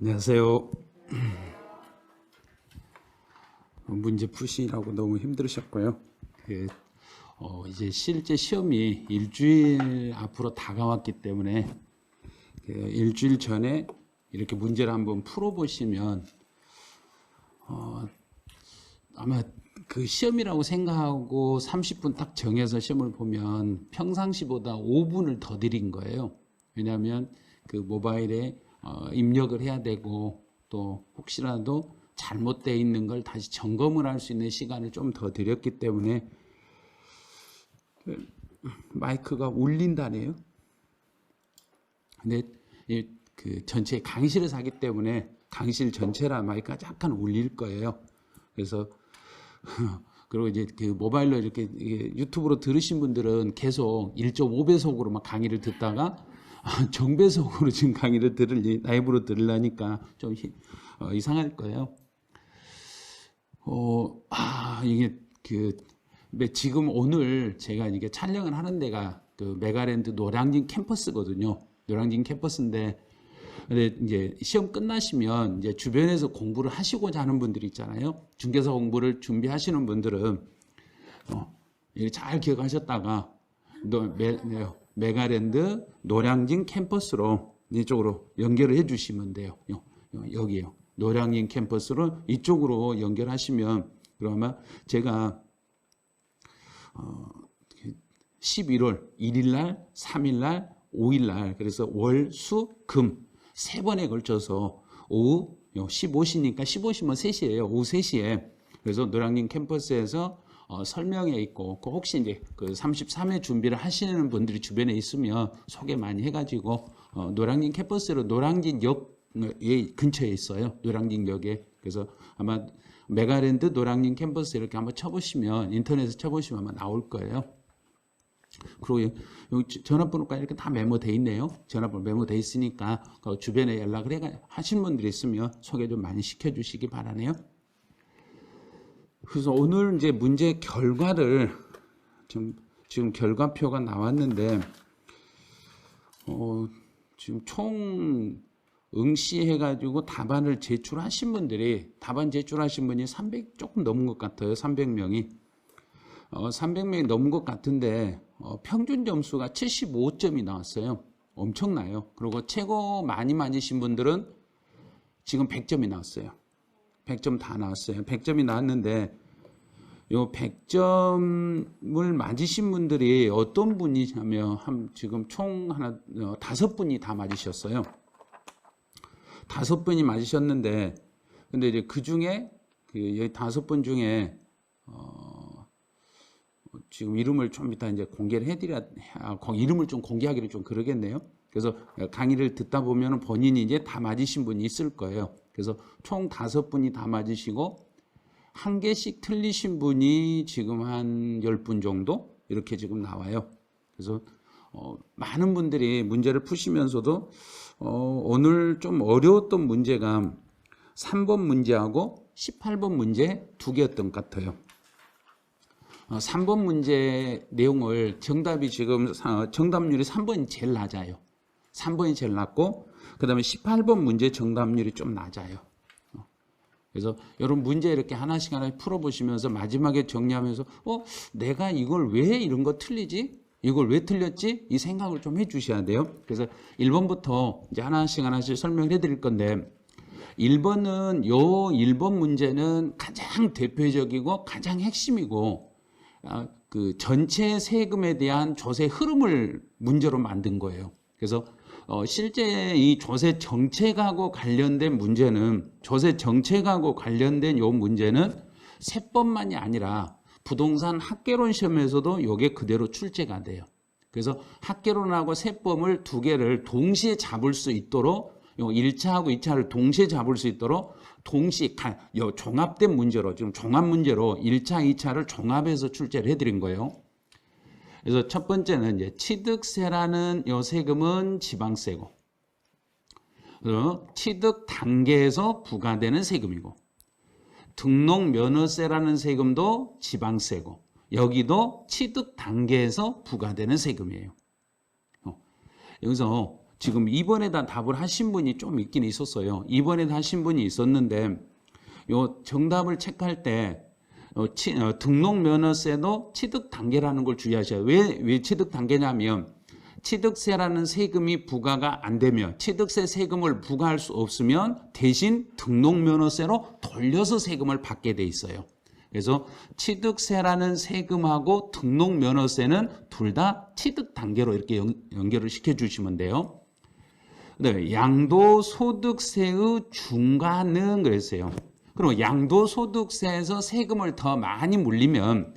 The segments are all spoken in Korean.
안녕하세요. 문제 푸시라고 너무 힘들으셨고요. 이제 실제 시험이 일주일 앞으로 다가왔기 때문에 일주일 전에 이렇게 문제를 한번 풀어보시면 아마 그 시험이라고 생각하고 30분 딱 정해서 시험을 보면 평상시보다 5분을 더 드린 거예요. 왜냐하면 그 모바일에 입력을 해야 되고 또 혹시라도 잘못되어 있는 걸 다시 점검을 할 수 있는 시간을 좀 더 드렸기 때문에 마이크가 울린다네요. 근데 그 전체 강의실을 사기 때문에 강의실 전체라 마이크가 약간 울릴 거예요. 그래서 그리고 이제 그 모바일로 이렇게 유튜브로 들으신 분들은 계속 1.5배속으로 막 강의를 듣다가 정배속으로 지금 강의를 라이브로 들으려니까 좀 이상할 거예요. 이게 지금 오늘 제가 이게 촬영을 하는 데가 그 메가랜드 노량진 캠퍼스거든요. 노량진 캠퍼스인데, 근데 이제 시험 끝나시면 이제 주변에서 공부를 하시고자 하는 분들이 있잖아요. 중개사 공부를 준비하시는 분들은 잘 기억하셨다가 메가랜드 노량진 캠퍼스로 이쪽으로 연결을 해주시면 돼요. 여기요. 노량진 캠퍼스로 이쪽으로 연결하시면 그러면 제가 11월 1일날, 3일날, 5일날 그래서 월, 수, 금 세 번에 걸쳐서 오후 15시니까 15시면 3시예요. 오후 3시에 그래서 노량진 캠퍼스에서 설명회 있고 혹시 이제 그 33회 준비를 하시는 분들이 주변에 있으면 소개 많이 해가지고 노량진 캠퍼스로 노량진역 근처에 있어요. 노량진역에. 그래서 아마 메가랜드 노량진 캠퍼스 이렇게 한번 쳐보시면 인터넷에 쳐보시면 아마 나올 거예요. 그리고 여기 전화번호까지 이렇게 다 메모돼 있네요. 전화번호 메모돼 있으니까 그 주변에 연락을 하신 분들이 있으면 소개 좀 많이 시켜주시기 바라네요. 그래서 오늘 이제 문제 결과를 지금 결과표가 나왔는데 지금 총 응시해가지고 답안을 제출하신 분들이 답안 제출하신 분이 300 조금 넘은 것 같아요. 300명이 300명이 넘은 것 같은데 평균 점수가 75점이 나왔어요. 엄청나요. 그리고 최고 많이 맞으신 분들은 지금 100점이 나왔어요. 100점 다 나왔어요. 100점이 나왔는데 요 100점을 맞으신 분들이 어떤 분이냐면 지금 총 5분이 다 맞으셨어요. 5분이 맞으셨는데 근데 이제 그 중에 여기 5분 중에 지금 이름을 좀 이따 이제 공개를 해드려야 이름을 좀 공개하기를 좀 그러겠네요. 그래서 강의를 듣다 보면 본인이 이제 다 맞으신 분이 있을 거예요. 그래서 총 5분이 다 맞으시고 한 개씩 틀리신 분이 지금 한 10분 정도 이렇게 지금 나와요. 그래서 많은 분들이 문제를 푸시면서도 오늘 좀 어려웠던 문제가 3번 문제하고 18번 문제 2개였던 것 같아요. 3번 문제 내용을 정답이 지금 정답률이 3번이 제일 낮아요. 3번이 제일 낮고 그 다음에 18번 문제 정답률이 좀 낮아요. 그래서 여러분 문제 이렇게 하나씩 풀어보시면서 마지막에 정리하면서 내가 이걸 왜 이런 거 틀리지? 이걸 왜 틀렸지? 이 생각을 좀 해주셔야 돼요. 그래서 1번부터 이제 하나씩 설명을 해드릴 건데 1번은 1번 문제는 가장 대표적이고 가장 핵심이고 그 전체 세금에 대한 조세 흐름을 문제로 만든 거예요. 그래서 실제 이 조세 정책하고 관련된 문제는 조세 정책하고 관련된 요 문제는 세법만이 아니라 부동산 학개론 시험에서도 이게 그대로 출제가 돼요. 그래서 학개론하고 세법을 두 개를 동시에 잡을 수 있도록 1차하고 2차를 동시에 잡을 수 있도록 동시에 종합된 문제로 지금 종합 문제로 1차, 2차를 종합해서 출제를 해드린 거예요. 그래서 첫 번째는 이제 취득세라는 요 세금은 지방세고, 취득 단계에서 부과되는 세금이고, 등록면허세라는 세금도 지방세고, 여기도 취득 단계에서 부과되는 세금이에요. 여기서 지금 2번에다 답을 하신 분이 좀 있긴 있었어요. 2번에다 하신 분이 있었는데 요 정답을 체크할 때 등록면허세도 취득 단계라는 걸 주의하셔야 돼요. 왜 취득 단계냐면 취득세라는 세금이 부과가 안 되면 취득세 세금을 부과할 수 없으면 대신 등록면허세로 돌려서 세금을 받게 돼 있어요. 그래서 취득세라는 세금하고 등록면허세는 둘 다 취득 단계로 이렇게 연결을 시켜주시면 돼요. 네, 양도소득세의 중과는 그랬어요. 그럼 양도소득세에서 세금을 더 많이 물리면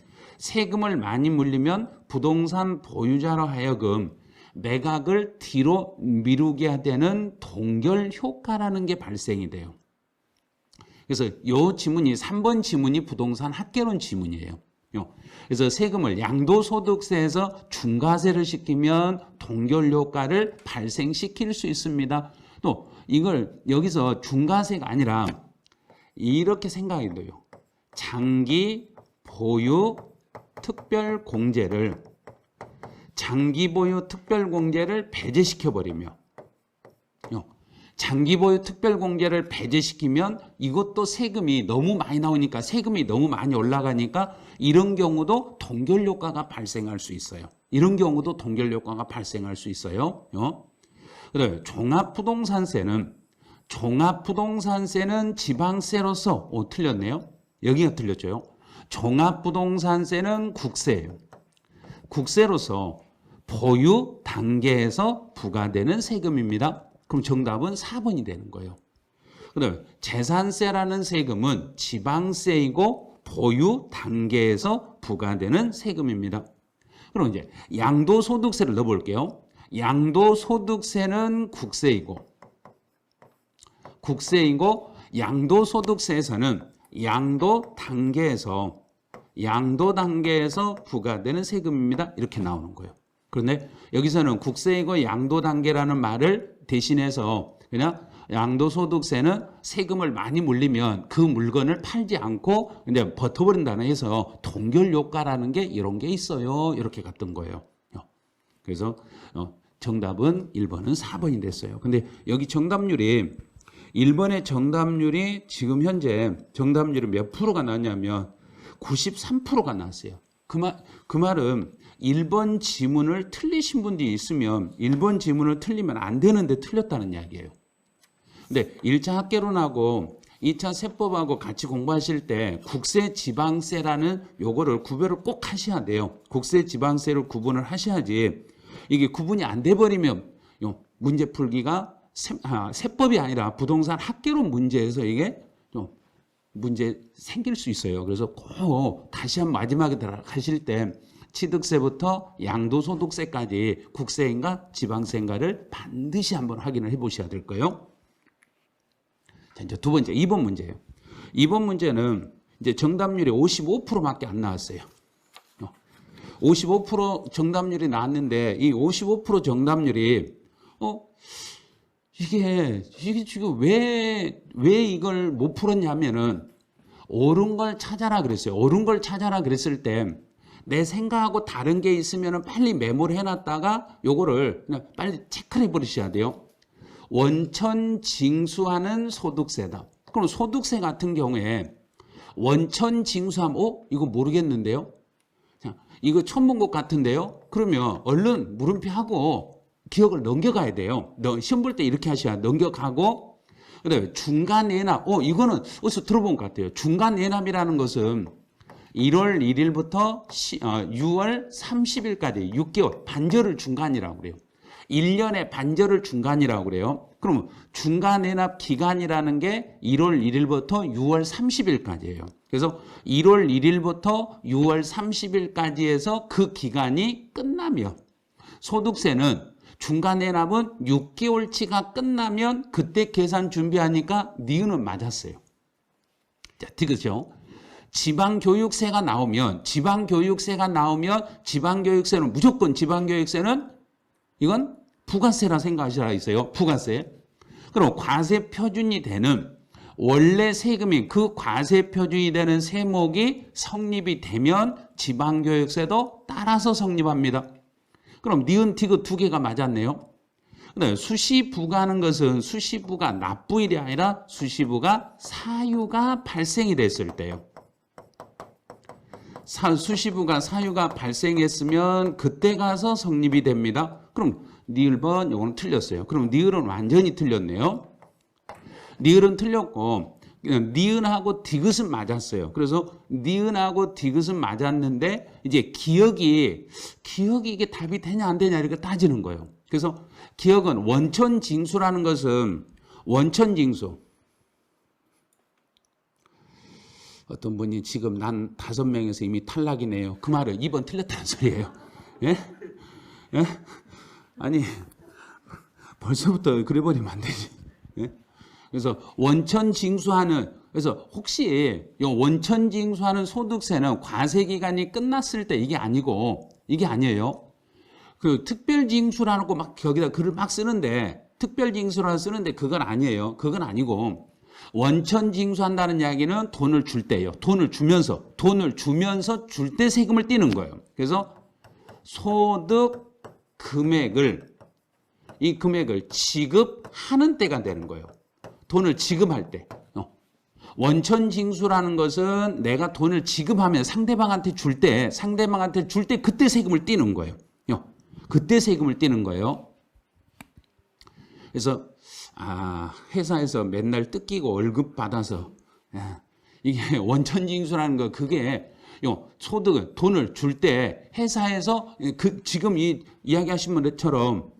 부동산 보유자로 하여금 매각을 뒤로 미루게 되는 동결 효과라는 게 발생이 돼요. 그래서 이 지문이 3번 지문이 부동산 학개론 지문이에요. 그래서 세금을 양도소득세에서 중과세를 시키면 동결 효과를 발생시킬 수 있습니다. 또 이걸 여기서 중과세가 아니라 이렇게 생각이 돼요. 장기 보유 특별 공제를 배제시켜버리며 장기보유 특별공제를 배제시키면 이것도 세금이 너무 많이 나오니까 세금이 너무 많이 올라가니까 이런 경우도 동결효과가 발생할 수 있어요. 그다음에 종합부동산세는 지방세로서 틀렸네요. 여기가 틀렸죠. 종합부동산세는 국세예요. 국세로서 보유 단계에서 부과되는 세금입니다. 그럼 정답은 4번이 되는 거예요. 그다음에 재산세라는 세금은 지방세이고 보유 단계에서 부과되는 세금입니다. 그럼 이제 양도소득세를 넣어볼게요. 양도소득세는 국세이고 양도소득세에서는 양도 단계에서 부과되는 세금입니다. 이렇게 나오는 거예요. 그런데 여기서는 국세이고 양도 단계라는 말을 대신해서 그냥 양도소득세는 세금을 많이 물리면 그 물건을 팔지 않고 근데 버텨버린다는 해서 동결효과라는 게 이런 게 있어요. 이렇게 갔던 거예요. 그래서 정답은 1번은 4번이 됐어요. 근데 여기 정답률이 1번의 정답률이 지금 현재 정답률이 몇 프로가 나왔냐면 93%가 나왔어요. 그 말은 1번 지문을 틀리신 분들이 있으면 1번 지문을 틀리면 안 되는데 틀렸다는 이야기예요. 근데 1차 학개론하고 2차 세법하고 같이 공부하실 때 국세 지방세라는 요거를 구별을 꼭 하셔야 돼요. 국세 지방세를 구분을 하셔야지 이게 구분이 안 돼 버리면 문제 풀기가 세법이 아니라 부동산 학개론 문제에서 이게 좀 문제 생길 수 있어요. 그래서 꼭 다시 한번 마지막에 들어가실 때 취득세부터 양도소득세까지 국세인가 지방세인가를 반드시 한번 확인을 해 보셔야 될 거예요. 자, 이제 두 번째 2번 문제예요. 2번 문제는 이제 정답률이 55%밖에 안 나왔어요. 55% 정답률이 나왔는데 이 55% 정답률이 이게 지금 왜 이걸 못 풀었냐면은 옳은 걸 찾아라 그랬어요. 옳은 걸 찾아라 그랬을 때 내 생각하고 다른 게 있으면은 빨리 메모를 해놨다가 요거를 그냥 빨리 체크를 해버리셔야 돼요. 원천 징수하는 소득세다. 그럼 소득세 같은 경우에 원천 징수하면 이거 모르겠는데요. 자, 이거 처음 본 것 같은데요. 그러면 얼른 물음표하고 기억을 넘겨가야 돼요. 시험 볼 때 이렇게 하셔야 넘겨가고 그다음에 중간 예납. 이거는 어디서 들어본 것 같아요. 중간 예납이라는 것은 1월 1일부터 6월 30일까지 6개월 반절을 중간이라고 그래요. 1년의 반절을 중간이라고 그래요. 그럼 중간 예납 기간이라는 게 1월 1일부터 6월 30일까지예요. 그래서 1월 1일부터 6월 30일까지에서 그 기간이 끝나면 소득세는 중간 예납은 6개월치가 끝나면 그때 계산 준비하니까 니은은 맞았어요. 자, 그렇죠? 지방교육세가 나오면 지방교육세는 무조건 지방교육세는 이건 부가세라 생각하시라 했어요. 부가세. 그럼 과세 표준이 되는 원래 세금이 그 과세 표준이 되는 세목이 성립이 되면 지방교육세도 따라서 성립합니다. 그럼 니은 티귿 두 개가 맞았네요. 그다음에 수시부가 하는 것은 수시부가 납부일이 아니라 수시부가 사유가 발생이 됐을 때요. 수시부가 사유가 발생했으면 그때 가서 성립이 됩니다. 그럼 니을번 요거는 틀렸어요. 그럼 니을은 완전히 틀렸네요. 니을은 틀렸고 니은하고 디귿은 맞았어요. 그래서 니은하고 디귿은 맞았는데 이제 기억이 이게 답이 되냐 안 되냐 이렇게 따지는 거예요. 그래서 기억은 원천징수라는 것은 원천징수. 어떤 분이 지금 난 5명에서 이미 탈락이네요. 그 말은 2번 틀렸다는 소리예요. 예? 예? 아니 벌써부터 그래버리면 안 되지. 예? 그래서 원천징수하는 그래서 혹시 이 원천징수하는 소득세는 과세기간이 끝났을 때 이게 아니고 이게 아니에요. 그 특별징수라는 거 막 여기다 글을 막 쓰는데 특별징수라고 쓰는데 그건 아니에요. 그건 아니고 원천징수한다는 이야기는 돈을 줄 때예요. 돈을 주면서 줄 때 세금을 떼는 거예요. 그래서 소득 금액을 이 금액을 지급하는 때가 되는 거예요. 돈을 지급할 때. 원천징수라는 것은 내가 돈을 지급하면 상대방한테 줄 때 그때 세금을 떼는 거예요. 그때 세금을 떼는 거예요. 그래서 회사에서 맨날 뜯기고 월급 받아서 이게 원천징수라는 거 그게 소득은 돈을 줄 때 회사에서 지금 이 이야기하신 것처럼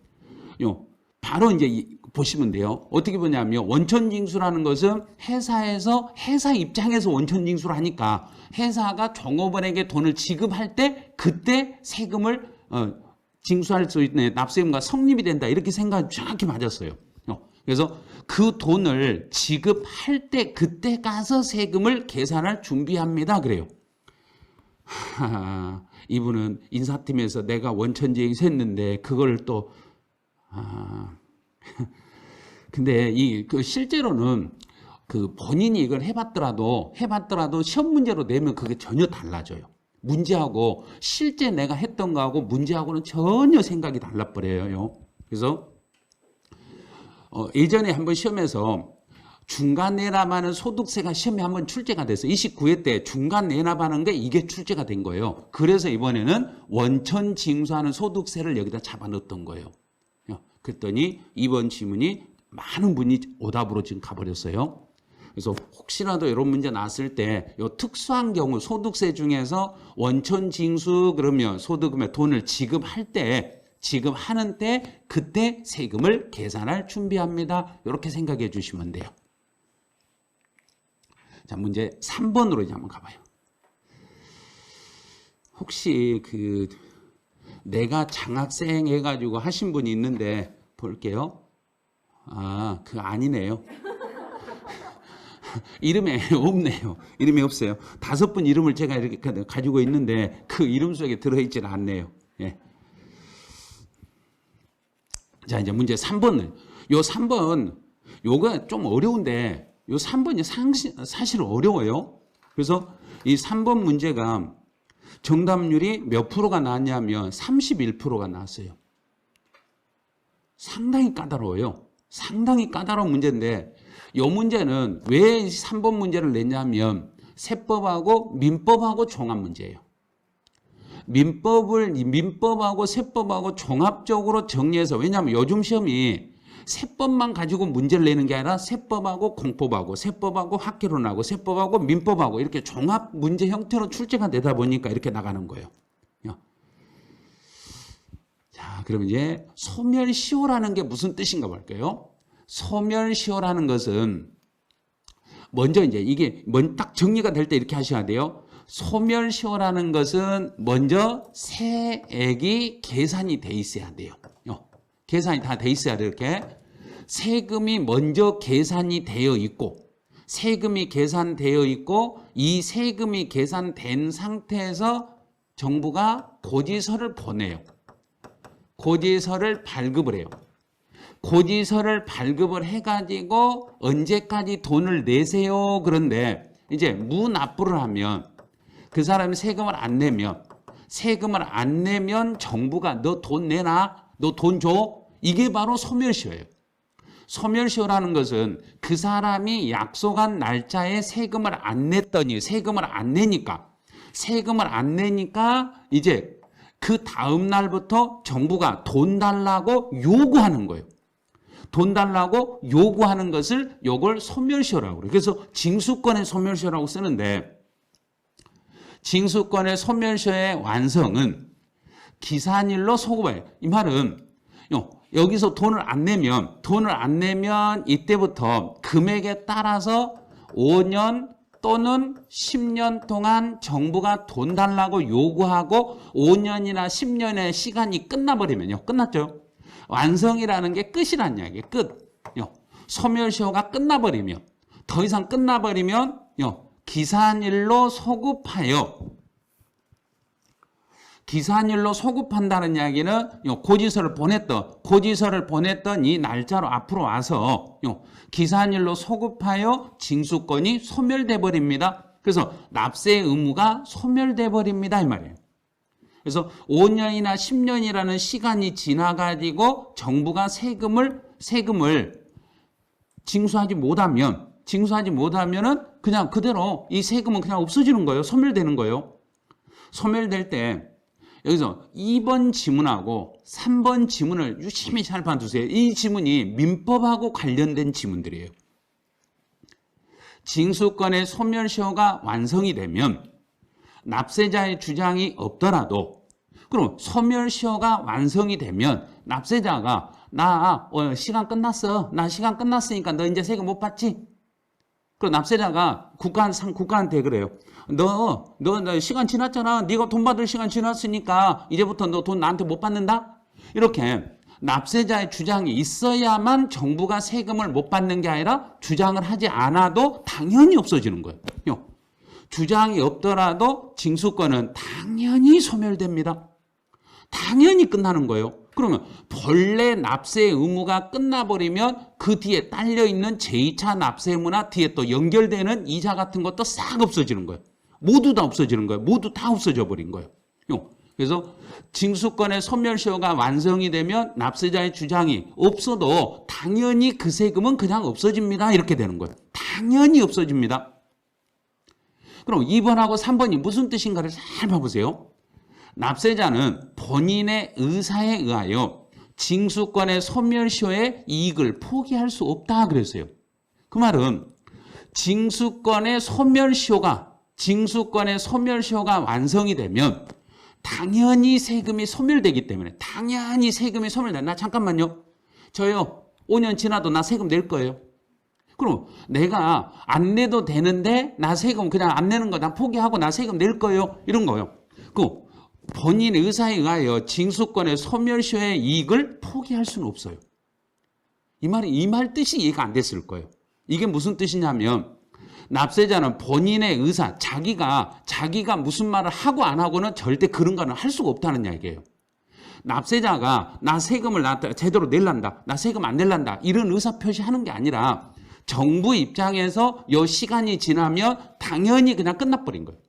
바로 이제 보시면 돼요. 어떻게 보냐면 원천징수라는 것은 회사 입장에서 원천징수를 하니까 회사가 종업원에게 돈을 지급할 때 그때 세금을 징수할 수 있는 납세금과 성립이 된다 이렇게 생각이 정확히 맞았어요. 그래서 그 돈을 지급할 때 그때 가서 세금을 계산할 준비합니다. 그래요. 이분은 인사팀에서 내가 원천징수 했는데 그걸 또 근데 실제로는 본인이 이걸 해봤더라도 시험 문제로 내면 그게 전혀 달라져요. 문제하고 실제 내가 했던 거하고 문제하고는 전혀 생각이 달라버려요. 그래서 예전에 한번 시험에서 중간 내납하는 소득세가 시험에 한번 출제가 됐어요. 29회 때 중간 내납하는 게 이게 출제가 된 거예요. 그래서 이번에는 원천 징수하는 소득세를 여기다 잡아넣었던 거예요. 그랬더니 이번 지문이 많은 분이 오답으로 지금 가버렸어요. 그래서 혹시라도 이런 문제 나왔을 때 이 특수한 경우 소득세 중에서 원천 징수 그러면 소득금에 돈을 지급하는 때 그때 세금을 계산할 준비합니다. 이렇게 생각해 주시면 돼요. 자, 문제 3번으로 이제 한번 가봐요. 혹시 내가 장학생 해가지고 하신 분이 있는데 볼게요. 그거 아니네요. 이름에 없네요. 이름이 없어요. 5분 이름을 제가 이렇게 가지고 있는데 그 이름 속에 들어있지는 않네요. 예. 자, 이제 문제 3번은 요 3번 요거 좀 어려운데 요 3번이 사실 어려워요. 그래서 이 3번 문제가 정답률이 몇 프로가 나왔냐면 31%가 나왔어요. 상당히 까다로워요. 상당히 까다로운 문제인데 이 문제는 왜 3번 문제를 냈냐면 세법하고 민법하고 종합 문제예요. 민법하고 세법하고 종합적으로 정리해서 왜냐하면 요즘 시험이 세법만 가지고 문제를 내는 게 아니라 세법하고 공법하고 세법하고 학개론하고 세법하고 민법하고 이렇게 종합 문제 형태로 출제가 되다 보니까 이렇게 나가는 거예요. 자, 그럼 이제 소멸시효라는 게 무슨 뜻인가 볼게요. 소멸시효라는 것은 먼저 이제 이게 딱 정리가 될 때 이렇게 하셔야 돼요. 소멸시효라는 것은 먼저 세액이 계산이 돼 있어야 돼요. 계산이 다 돼 있어야 돼요. 이렇게 세금이 먼저 계산이 되어 있고 세금이 계산되어 있고 이 세금이 계산된 상태에서 정부가 고지서를 보내요. 고지서를 발급을 해요. 고지서를 발급을 해가지고 언제까지 돈을 내세요. 그런데 이제 무납부를 하면 그 사람이 세금을 안 내면 정부가 너 돈 내놔? 너 돈 줘? 이게 바로 소멸시효예요. 소멸시효라는 것은 그 사람이 약속한 날짜에 세금을 안 냈더니 세금을 안 내니까 이제 그 다음 날부터 정부가 돈 달라고 요구하는 거예요. 돈 달라고 요구하는 것을 요걸 소멸시효라고 그래요. 그래서 징수권의 소멸시효라고 쓰는데 징수권의 소멸시효의 완성은 기산일로 소급해요. 이 말은 여기서 돈을 안 내면 이때부터 금액에 따라서 5년 또는 10년 동안 정부가 돈 달라고 요구하고 5년이나 10년의 시간이 끝나버리면요. 끝났죠. 완성이라는 게 끝이란 이야기예요. 끝. 소멸시효가 끝나버리면 더 이상 끝나버리면 기산일로 소급한다는 이야기는 고지서를 보냈던 이 날짜로 앞으로 와서 기산일로 소급하여 징수권이 소멸돼 버립니다. 그래서 납세의 의무가 소멸돼 버립니다 이 말이에요. 그래서 5년이나 10년이라는 시간이 지나가지고 정부가 세금을 징수하지 못하면은 그냥 그대로 이 세금은 그냥 없어지는 거예요. 소멸되는 거예요. 소멸될 때 여기서 2번 지문하고 3번 지문을 유심히 잘 봐두세요. 이 지문이 민법하고 관련된 지문들이에요. 징수권의 소멸시효가 완성이 되면 납세자의 주장이 없더라도 그럼 소멸시효가 완성이 되면 납세자가 나 시간 끝났으니까 너 이제 세금 못 받지? 그럼 납세자가 국가한테 그래요. 너 시간 지났잖아. 네가 돈 받을 시간 지났으니까 이제부터 너 돈 나한테 못 받는다? 이렇게 납세자의 주장이 있어야만 정부가 세금을 못 받는 게 아니라 주장을 하지 않아도 당연히 없어지는 거예요. 주장이 없더라도 징수권은 당연히 소멸됩니다. 당연히 끝나는 거예요. 그러면 본래 납세 의무가 끝나버리면 그 뒤에 딸려있는 제2차 납세 의무나 뒤에 또 연결되는 이자 같은 것도 싹 없어지는 거예요. 모두 다 없어지는 거예요. 모두 다 없어져 버린 거예요. 그래서 징수권의 소멸시효가 완성이 되면 납세자의 주장이 없어도 당연히 그 세금은 그냥 없어집니다. 이렇게 되는 거예요. 당연히 없어집니다. 그럼 2번하고 3번이 무슨 뜻인가를 잘 봐보세요. 납세자는 본인의 의사에 의하여 징수권의 소멸시효의 이익을 포기할 수 없다 그랬어요. 그 말은 징수권의 소멸시효가 완성이 되면 당연히 세금이 소멸되기 때문에 나 잠깐만요. 저요 5년 지나도 나 세금 낼 거예요. 그럼 내가 안 내도 되는데 나 세금 그냥 안 내는 거 나 포기하고 나 세금 낼 거예요. 이런 거요. 그 본인의 의사에 의하여 징수권의 소멸시효의 이익을 포기할 수는 없어요. 이 말 뜻이 이해가 안 됐을 거예요. 이게 무슨 뜻이냐면 납세자는 본인의 의사, 자기가 무슨 말을 하고 안 하고는 절대 그런 거는 할 수가 없다는 이야기예요. 납세자가 나 세금을 제대로 낼란다, 나 세금 안 낼란다 이런 의사 표시하는 게 아니라 정부 입장에서 이 시간이 지나면 당연히 그냥 끝나버린 거예요.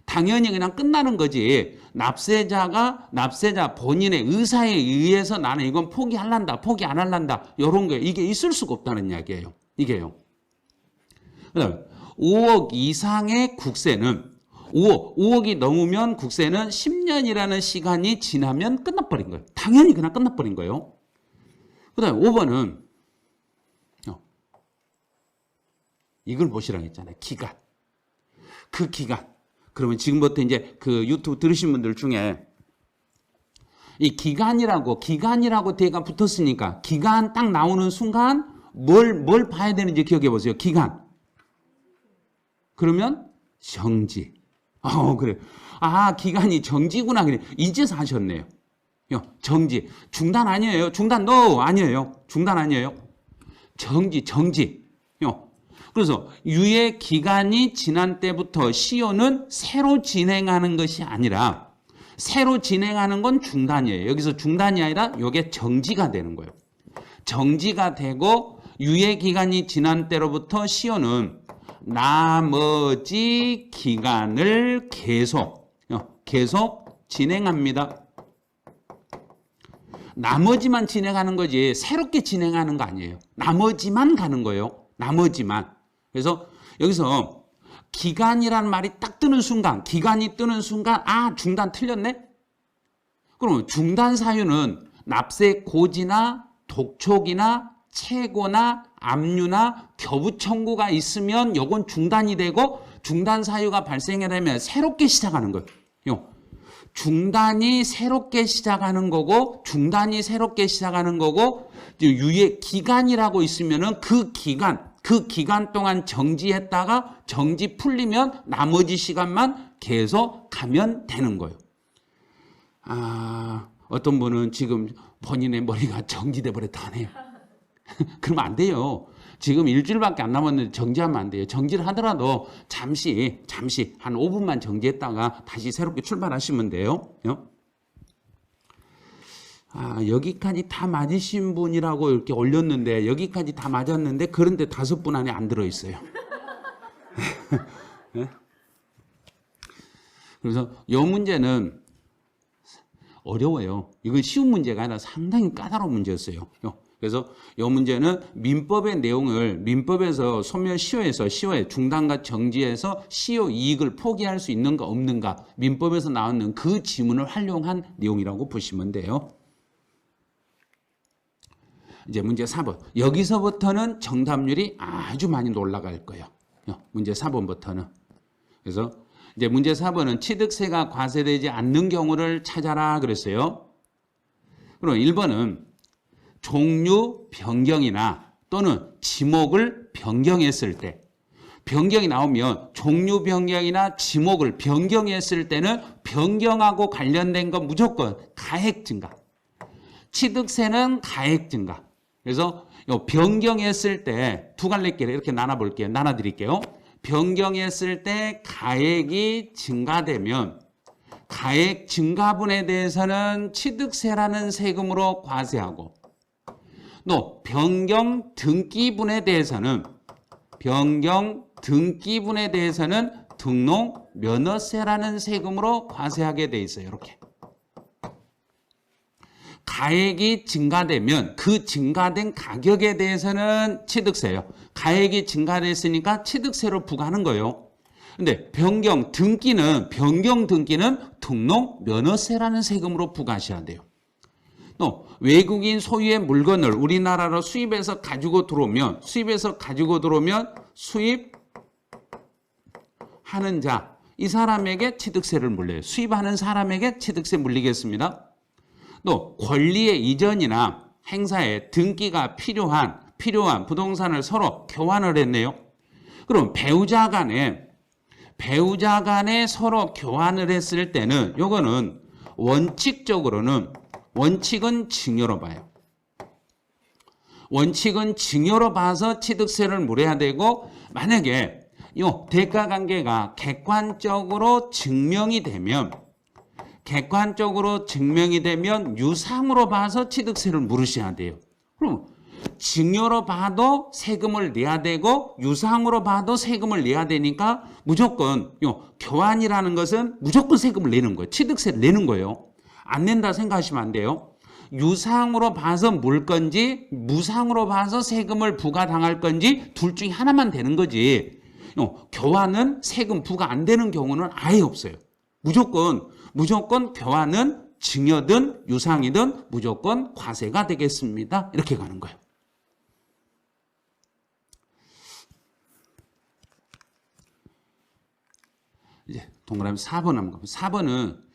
당연히 그냥 끝나는 거지. 납세자 본인의 의사에 의해서 나는 이건 포기할란다, 포기 안 할란다 이런 게 이게 있을 수가 없다는 이야기예요. 이게요. 그다음에 5억 이상의 국세는 5억이 넘으면 국세는 10년이라는 시간이 지나면 끝나버린 거예요. 당연히 그냥 끝나버린 거예요. 그다음에 5번은 이걸 보시라고 했잖아요. 기간. 그 기간. 그러면 지금부터 이제 그 유튜브 들으신 분들 중에 이 기간이라고 뒤가 붙었으니까 기간 딱 나오는 순간 뭘 봐야 되는지 기억해 보세요. 기간. 그러면 정지. 그래. 기간이 정지구나. 그래. 이제서 하셨네요. 정지. 중단 아니에요. 중단 아니에요. 중단 아니에요. 정지. 그래서 유예 기간이 지난 때부터 시효는 새로 진행하는 것이 아니라 새로 진행하는 건 중단이에요. 여기서 중단이 아니라 이게 정지가 되는 거예요. 정지가 되고 유예 기간이 지난 때로부터 시효는 나머지 기간을 계속 진행합니다. 나머지만 진행하는 거지 새롭게 진행하는 거 아니에요. 나머지만 가는 거예요. 나머지만. 그래서 여기서 기간이라는 말이 딱 뜨는 순간, 기간이 뜨는 순간 아 중단 틀렸네? 그럼 중단 사유는 납세 고지나 독촉이나 채고나 압류나 겨부 청구가 있으면 요건 중단이 되고 중단 사유가 발생이 되면 새롭게 시작하는 거예요. 중단이 새롭게 시작하는 거고 중단이 새롭게 시작하는 거고 유예 기간이라고 있으면은 그 기간 동안 정지했다가 정지 풀리면 나머지 시간만 계속 가면 되는 거예요. 아, 어떤 분은 지금 본인의 머리가 정지돼 버렸다 하네요. 그러면 안 돼요. 지금 일주일밖에 안 남았는데 정지하면 안 돼요. 정지를 하더라도 잠시 한 5분만 정지했다가 다시 새롭게 출발하시면 돼요. 아, 여기까지 다 맞으신 분이라고 이렇게 올렸는데 여기까지 다 맞았는데 그런데 5분 안에 안 들어있어요. 그래서 이 문제는 어려워요. 이건 쉬운 문제가 아니라 상당히 까다로운 문제였어요. 그래서 이 문제는 민법의 내용을 민법에서 소멸시효에서 시효의 중단과 정지에서 시효 이익을 포기할 수 있는가 없는가 민법에서 나오는 그 지문을 활용한 내용이라고 보시면 돼요. 이제 문제 4번. 여기서부터는 정답률이 아주 많이 올라갈 거예요. 문제 4번부터는. 그래서 이제 문제 4번은 취득세가 과세되지 않는 경우를 찾아라 그랬어요. 그럼 1번은 종류 변경이나 또는 지목을 변경했을 때 변경이 나오면 종류 변경이나 지목을 변경했을 때는 변경하고 관련된 건 무조건 가액 증가. 취득세는 가액 증가. 그래서 변경했을 때 두 갈래끼리 이렇게 나눠볼게요. 나눠드릴게요. 변경했을 때 가액이 증가되면 가액 증가분에 대해서는 취득세라는 세금으로 과세하고 또 변경 등기분에 대해서는 등록 면허세라는 세금으로 과세하게 돼 있어요. 이렇게. 가액이 증가되면 그 증가된 가격에 대해서는 취득세예요. 가액이 증가됐으니까 취득세로 부과하는 거예요. 근데 변경 등기는 등록 면허세라는 세금으로 부과하셔야 돼요. 또 외국인 소유의 물건을 우리나라로 수입해서 가지고 들어오면 수입하는 자, 이 사람에게 취득세를 물려요. 수입하는 사람에게 취득세 물리겠습니다. 또 권리의 이전이나 행사에 등기가 필요한 부동산을 서로 교환을 했네요. 그럼 배우자 간에 서로 교환을 했을 때는 요거는 원칙은 증여로 봐요. 원칙은 증여로 봐서 취득세를 물어야 되고 만약에 이 대가관계가 객관적으로 증명이 되면 유상으로 봐서 취득세를 물으셔야 돼요. 그럼 증여로 봐도 세금을 내야 되고 유상으로 봐도 세금을 내야 되니까 무조건 교환이라는 것은 무조건 세금을 내는 거예요. 취득세를 내는 거예요. 안 낸다 생각하시면 안 돼요. 유상으로 봐서 물 건지 무상으로 봐서 세금을 부과당할 건지 둘 중에 하나만 되는 거지. 교환은 세금 부과 안 되는 경우는 아예 없어요. 무조건 교환은 증여든 유상이든 무조건 과세가 되겠습니다. 이렇게 가는 거예요. 이제 동그라미 4번 한번 가보죠. 4번은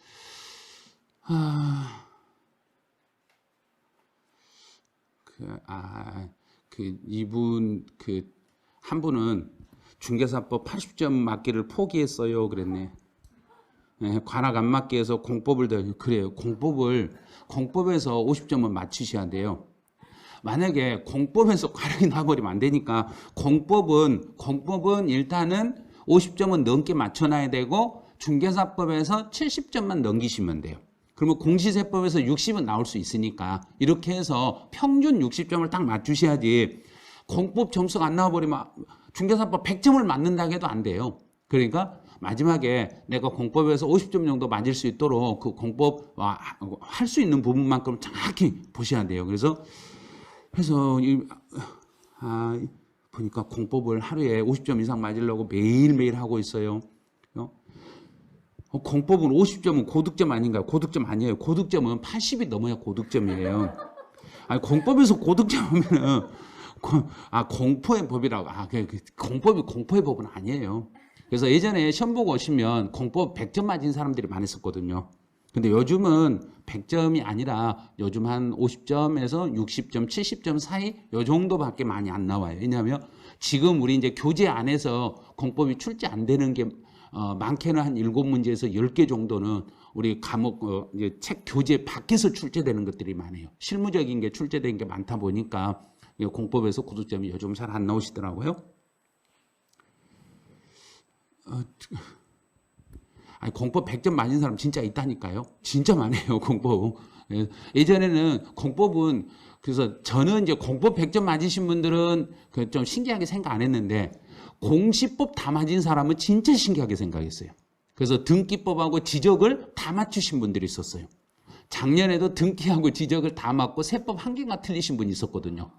한 분은 중개사법 80점 맞기를 포기했어요. 그랬네. 관악 안 맞게 해서 공법을 그래요. 공법에서 50점은 맞추셔야 돼요. 만약에 공법에서 관악이 나버리면 안 되니까 공법은 일단은 50점은 넘게 맞춰놔야 되고 중개사법에서 70점만 넘기시면 돼요. 그러면 공시세법에서 60은 나올 수 있으니까 이렇게 해서 평균 60점을 딱 맞추셔야지 공법 점수가 안 나와버리면 중개사법 100점을 맞는다고 해도 안 돼요. 그러니까 마지막에 내가 공법에서 50점 정도 맞을 수 있도록 그 공법 할 수 있는 부분만큼 정확히 보셔야 돼요. 그래서 보니까 공법을 하루에 50점 이상 맞으려고 매일매일 하고 있어요. 공법은 50점은 고득점 아닌가요? 고득점 아니에요. 고득점은 80이 넘어야 고득점이에요. 아니, 공법에서 고득점 하면은 공포의 법이라고. 공법이 공포의 법은 아니에요. 그래서 예전에 시험 보고 오시면 공법 100점 맞은 사람들이 많았었거든요. 근데 요즘은 100점이 아니라 요즘 한 50점에서 60점, 70점 사이 요 정도밖에 많이 안 나와요. 왜냐하면 지금 우리 이제 교재 안에서 공법이 출제 안 되는 게 많게는 한 7문제에서 10개 정도는 우리 과목 이제 책 교재 밖에서 출제되는 것들이 많아요. 실무적인 게 출제된 게 많다 보니까 공법에서 고득점이 요즘 잘 안 나오시더라고요. 공법 100점 맞은 사람 진짜 있다니까요. 진짜 많아요, 공법. 예전에는 공법은, 그래서 저는 이제 공법 100점 맞으신 분들은 좀 신기하게 생각 안 했는데, 공시법 다 맞은 사람은 진짜 신기하게 생각했어요. 그래서 등기법하고 지적을 다 맞추신 분들이 있었어요. 작년에도 등기하고 지적을 다 맞고 세법 한 개가 틀리신 분이 있었거든요.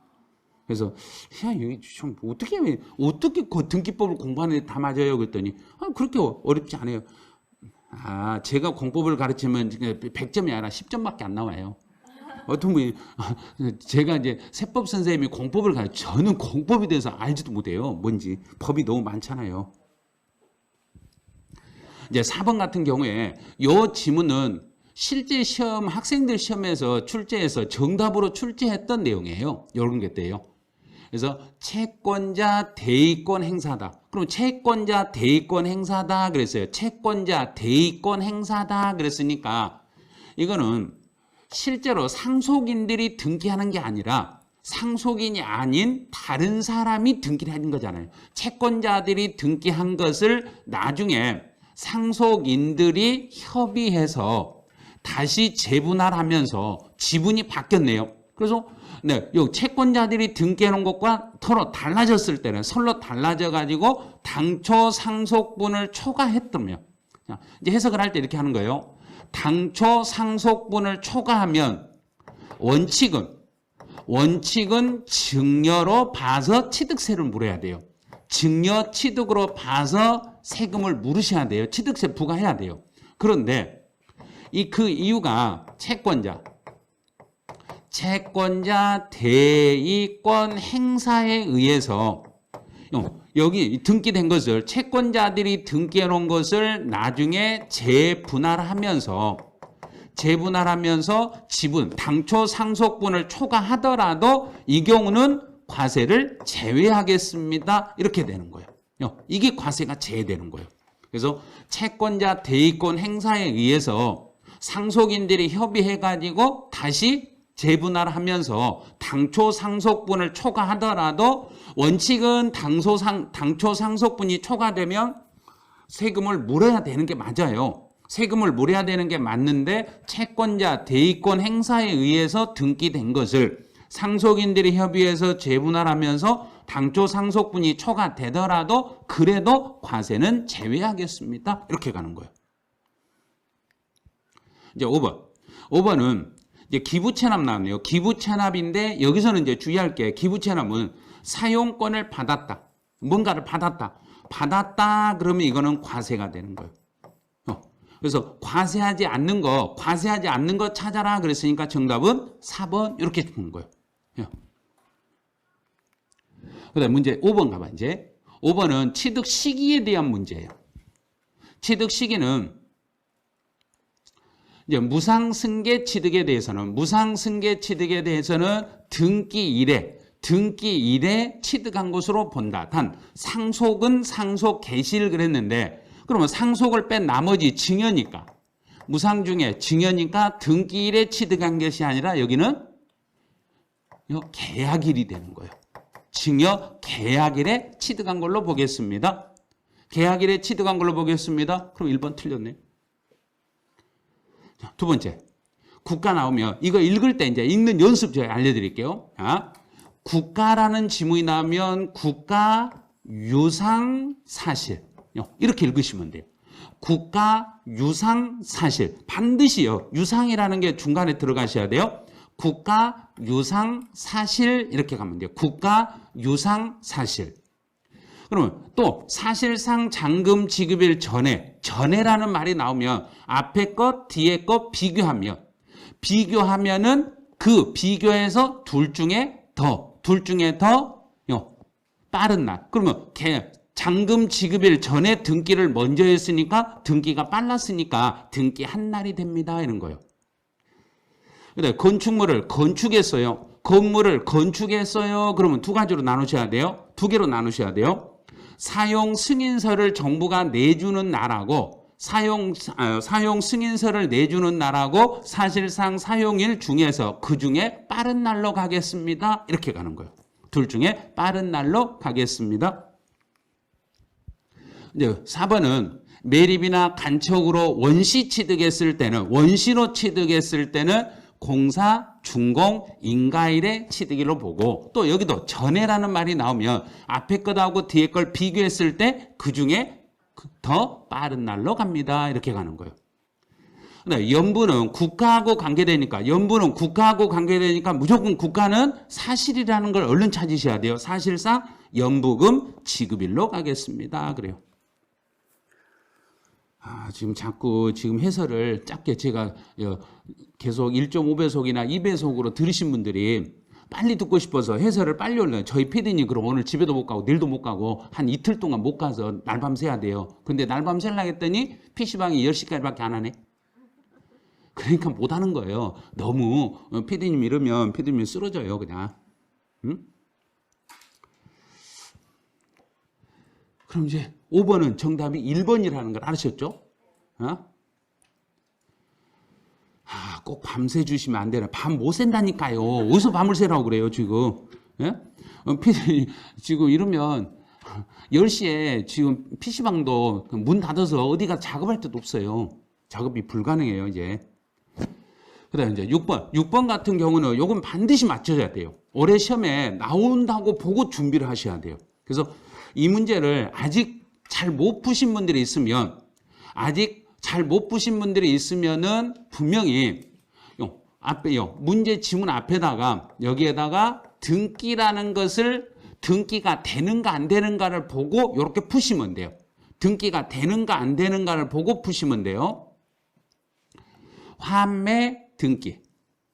그래서 이게 좀 어떻게 그 등기법을 공부하는데 다 맞아요? 그랬더니 그렇게 어렵지 않아요. 제가 공법을 가르치면 100점이 아니라 10점밖에 안 나와요. 어떤 분이 제가 이제 세법 선생님이 공법을 가르쳐, 저는 공법에 대해서 알지도 못해요. 뭔지 법이 너무 많잖아요. 이제 4번 같은 경우에 요 지문은 실제 시험 학생들 시험에서 출제해서 정답으로 출제했던 내용이에요. 이런 게 돼요. 그래서 채권자 대의권 행사다. 그럼 채권자 대의권 행사다 그랬어요. 채권자 대의권 행사다 그랬으니까 이거는 실제로 상속인들이 등기하는 게 아니라 상속인이 아닌 다른 사람이 등기를 하는 거잖아요. 채권자들이 등기한 것을 나중에 상속인들이 협의해서 다시 재분할하면서 지분이 바뀌었네요. 그래서 요 채권자들이 등기해놓은 것과 서로 달라졌을 때는 서로 달라져가지고 당초 상속분을 초과했다며. 이제 해석을 할 때 이렇게 하는 거예요. 당초 상속분을 초과하면 원칙은 증여로 봐서 취득세를 물어야 돼요. 증여 취득으로 봐서 세금을 물으셔야 돼요. 취득세 부과해야 돼요. 그런데 그 이유가 채권자 대의권 행사에 의해서 여기 등기된 것을 채권자들이 등기해 놓은 것을 나중에 재분할하면서 지분 당초 상속분을 초과하더라도 이 경우는 과세를 제외하겠습니다. 이렇게 되는 거예요. 이게 과세가 제외되는 거예요. 그래서 채권자 대의권 행사에 의해서 상속인들이 협의해가지고 다시 재분할하면서 당초 상속분을 초과하더라도 원칙은 당초 상속분이 초과되면 세금을 물어야 되는 게 맞아요. 세금을 물어야 되는 게 맞는데 채권자 대의권 행사에 의해서 등기된 것을 상속인들이 협의해서 재분할하면서 당초 상속분이 초과되더라도 그래도 과세는 제외하겠습니다. 이렇게 가는 거예요. 이제 5번은 이제 기부채납 나왔네요. 기부채납인데 여기서는 이제 주의할 게 기부채납은 사용권을 받았다. 뭔가를 받았다. 그러면 이거는 과세가 되는 거예요. 그래서 과세하지 않는 거 찾아라 그랬으니까 정답은 4번 이렇게 주는 거예요. 그다음 문제 5번 가봐 이제. 5번은 취득 시기에 대한 문제예요. 취득 시기는 이제 무상승계 취득에 대해서는 등기 이래 취득한 것으로 본다. 단 상속은 상속 개시를 그랬는데 그러면 상속을 뺀 나머지 증여니까 무상 중에 증여니까 등기 이래 취득한 것이 아니라 여기는 계약일이 되는 거예요. 증여 계약일에 취득한 걸로 보겠습니다. 계약일에 취득한 걸로 보겠습니다. 그럼 1번 틀렸네. 두 번째, 국가 나오면 이거 읽을 때 이제 읽는 연습 제가 알려드릴게요. 국가라는 지문이 나오면 국가 유상 사실 이렇게 읽으시면 돼요. 국가 유상 사실. 반드시요. 유상이라는 게 중간에 들어가셔야 돼요. 국가 유상 사실 이렇게 가면 돼요. 국가 유상 사실. 그러면 또 사실상 잔금 지급일 전에라는 말이 나오면 앞에 것 뒤에 것 비교하면은 그 비교해서 둘 중에 더 빠른 날. 그러면 잔금 지급일 전에 등기를 먼저 했으니까 등기가 빨랐으니까 등기 한 날이 됩니다. 이런 거예요. 근데 건축물을 건축했어요. 건물을 건축했어요. 그러면 두 가지로 나누셔야 돼요. 두 개로 나누셔야 돼요. 사용 승인서를 정부가 내주는 날하고 사용 승인서를 내주는 날하고 사실상 사용일 중에서 그 중에 빠른 날로 가겠습니다. 이렇게 가는 거예요. 둘 중에 빠른 날로 가겠습니다. 이제 4번은 매립이나 간척으로 원시 취득했을 때는 원시로 취득했을 때는 공사, 준공, 인가일의 취득일로 보고 또 여기도 전에라는 말이 나오면 앞에 것하고 뒤에 걸 비교했을 때 그중에 더 빠른 날로 갑니다. 이렇게 가는 거예요. 근데 연부는 국가하고 관계되니까 무조건 국가는 사실이라는 걸 얼른 찾으셔야 돼요. 사실상 연부금 지급일로 가겠습니다. 그래요. 지금 자꾸 해설을 짧게 제가 계속 1.5배속이나 2배속으로 들으신 분들이 빨리 듣고 싶어서 해설을 빨리 올려요. 저희 PD님 그럼 오늘 집에도 못 가고 내일도 못 가고 한 이틀 동안 못 가서 날밤 새야 돼요. 근데 날밤 새려고 했더니 PC방이 10시까지밖에 안 하네. 그러니까 못 하는 거예요. 너무 PD님 이러면 PD님이 쓰러져요 그냥. 응? 그럼 이제 5번은 정답이 1번이라는 걸 아셨죠? 꼭 밤새 주시면 안 되나. 밤 못 샌다니까요. 어디서 밤을 새라고 그래요, 지금. 예? 지금 이러면 10시에 지금 PC방도 문 닫아서 어디가 작업할 데도 없어요. 작업이 불가능해요, 이제. 그 다음에 이제 6번. 6번 같은 경우는 요건 반드시 맞춰야 돼요. 올해 시험에 나온다고 보고 준비를 하셔야 돼요. 그래서 이 문제를 아직 잘 못 푸신 분들이 있으면 는 분명히 문제 지문 앞에다가 여기에다가 등기라는 것을 등기가 되는가 안 되는가를 보고 이렇게 푸시면 돼요. 등기가 되는가 안 되는가를 보고 푸시면 돼요. 환매 등기요.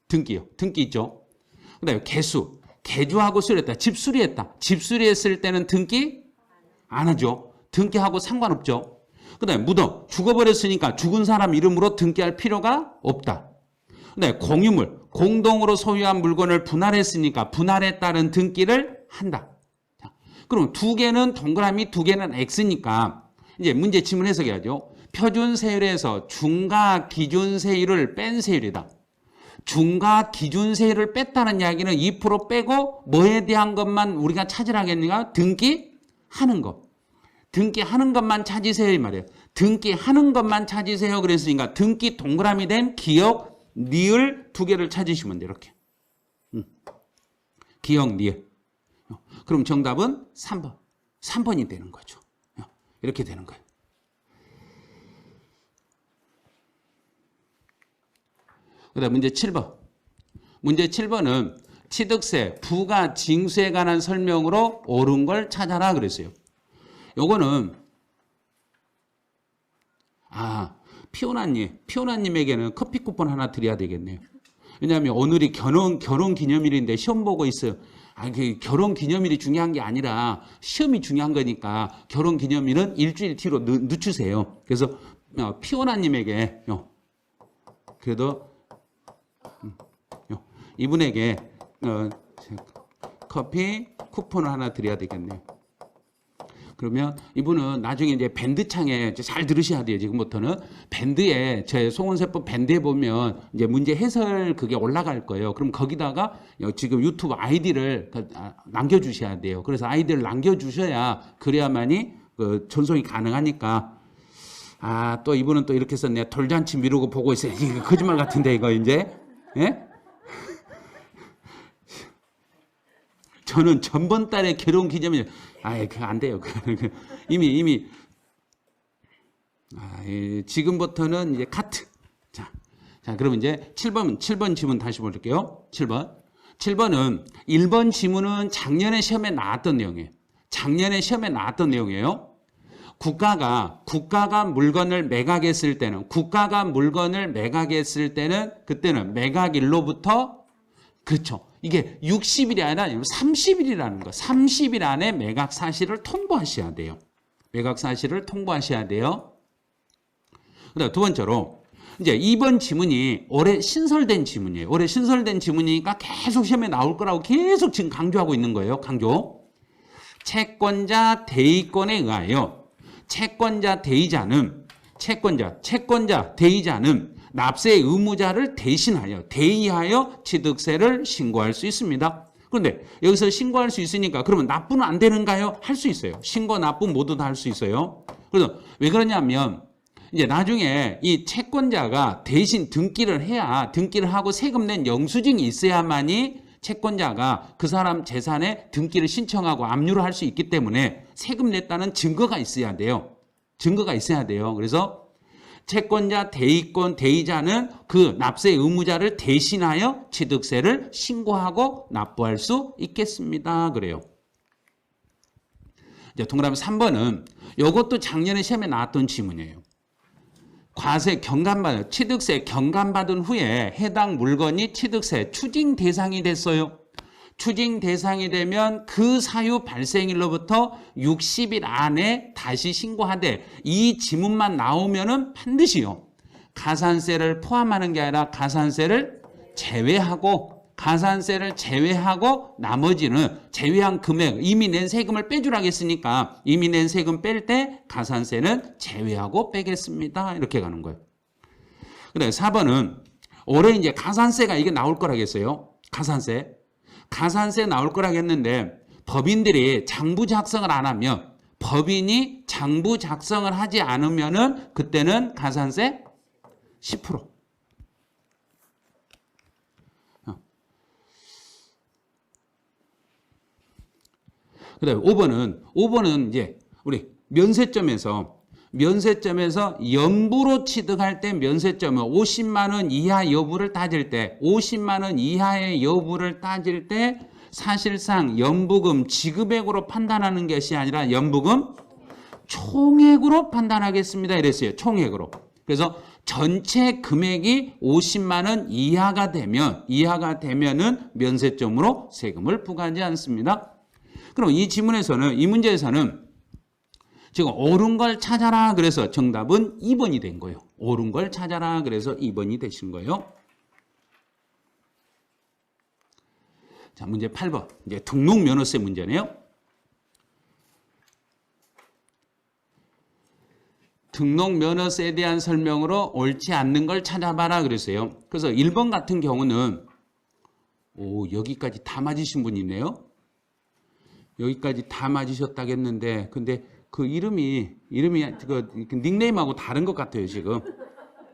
등기 있죠. 그다음에 개주하고 수리했다. 집 수리했을 때는 등기 안 하죠. 등기하고 상관없죠. 그 다음에 무덤, 죽어버렸으니까 죽은 사람 이름으로 등기할 필요가 없다. 그 다음에 공유물, 공동으로 소유한 물건을 분할했으니까 분할에 따른 등기를 한다. 자, 그럼 두 개는 동그라미, 두 개는 X니까 이제 문제 지문 해석해야죠. 표준 세율에서 중과 기준 세율을 뺀 세율이다. 중과 기준 세율을 뺐다는 이야기는 2% 빼고 뭐에 대한 것만 우리가 찾으라겠는가? 등기하는 거. 등기하는 것만 찾으세요 이 말이에요. 등기하는 것만 찾으세요 그랬으니까 등기 동그라미 된 기역, 니을 두 개를 찾으시면 돼요. 이렇게. 기역, 니을. 그럼 정답은 3번. 3번이 되는 거죠. 이렇게 되는 거예요. 그 다음 문제 7번. 문제 7번은 취득세, 부가 징수에 관한 설명으로 옳은 걸 찾아라 그랬어요. 요거는 피오나님에게는 커피 쿠폰 하나 드려야 되겠네요. 왜냐하면 오늘이 결혼 기념일인데 시험 보고 있어요. 그 결혼 기념일이 중요한 게 아니라 시험이 중요한 거니까 결혼 기념일은 일주일 뒤로 늦추세요. 그래서 피오나님에게 그래도 이분에게 커피 쿠폰을 하나 드려야 되겠네요. 그러면 이분은 나중에 이제 밴드창에 잘 들으셔야 돼요. 지금부터는 밴드에 제 송원세법 밴드에 보면 이제 문제 해설 그게 올라갈 거예요. 그럼 거기다가 지금 유튜브 아이디를 남겨주셔야 돼요. 그래서 아이디를 남겨주셔야 그래야만이 그 전송이 가능하니까. 또 이분은 또 이렇게 썼네. 돌잔치 미루고 보고 있어요. 이거 거짓말 같은데 이거 이제. 예? 저는 전번 달에 결혼 기념일 그거 안 돼요. 이미 지금부터는 이제 카트. 자, 그러면 이제 7번 지문 다시 볼게요. 7번은 1번 지문은 작년에 시험에 나왔던 내용이에요. 국가가 물건을 매각했을 때는 그때는 매각일로부터 그렇죠. 이게 60일이 아니라 30일이라는 거. 30일 안에 매각 사실을 통보하셔야 돼요. 그다음 두 번째로 이제 2번 지문이 올해 신설된 지문이에요. 올해 신설된 지문이니까 계속 시험에 나올 거라고 계속 지금 강조하고 있는 거예요. 채권자 대의권에 의하여 채권자 대의자는 납세 의무자를 대의하여 취득세를 신고할 수 있습니다. 그런데 여기서 신고할 수 있으니까 그러면 납부는 안 되는가요? 할 수 있어요. 신고, 납부 모두 다 할 수 있어요. 그래서 왜 그러냐면 이제 나중에 이 채권자가 대신 등기를 하고 세금 낸 영수증이 있어야만이 채권자가 그 사람 재산에 등기를 신청하고 압류를 할 수 있기 때문에 세금 냈다는 증거가 있어야 돼요. 그래서 채권자 대의권 대의자는 그 납세 의무자를 대신하여 취득세를 신고하고 납부할 수 있겠습니다. 그래요. 이제 동그라미 3번은 이것도 작년에 시험에 나왔던 지문이에요. 취득세 경감받은 후에 해당 물건이 취득세 추징 대상이 됐어요. 추징 대상이 되면 그 사유 발생일로부터 60일 안에 다시 신고하되 이 지문만 나오면은 반드시요. 가산세를 포함하는 게 아니라 가산세를 제외하고 나머지는 제외한 금액 이미 낸 세금을 빼주라고 했으니까 이미 낸 세금 뺄 때 가산세는 제외하고 빼겠습니다. 이렇게 가는 거예요. 그다음에 4번은 올해 이제 가산세가 이게 나올 거라겠어요. 가산세 나올 거라고 했는데 법인들이 장부 작성을 안 하면 법인이 장부 작성을 하지 않으면은 그때는 가산세 10%. 그다음에 5번은 이제 우리 면세점에서 연부로 취득할 때 면세점은 50만 원 이하 여부를 따질 때 50만 원 이하의 여부를 따질 때 사실상 연부금 지급액으로 판단하는 것이 아니라 연부금 총액으로 판단하겠습니다. 이랬어요. 총액으로. 그래서 전체 금액이 50만 원 이하가 되면은 면세점으로 세금을 부과하지 않습니다. 그럼 이 문제에서는 지금 옳은 걸 찾아라 그래서 정답은 2번이 된 거예요. 옳은 걸 찾아라 그래서 2번이 되신 거예요. 자, 문제 8번. 이제 등록면허세 문제네요. 등록면허세에 대한 설명으로 옳지 않는 걸 찾아봐라 그랬어요. 그래서 1번 같은 경우는 여기까지 다 맞으신 분이 있네요. 여기까지 다 맞으셨다겠는데 근데 그 이름이 그 닉네임하고 다른 것 같아요 지금.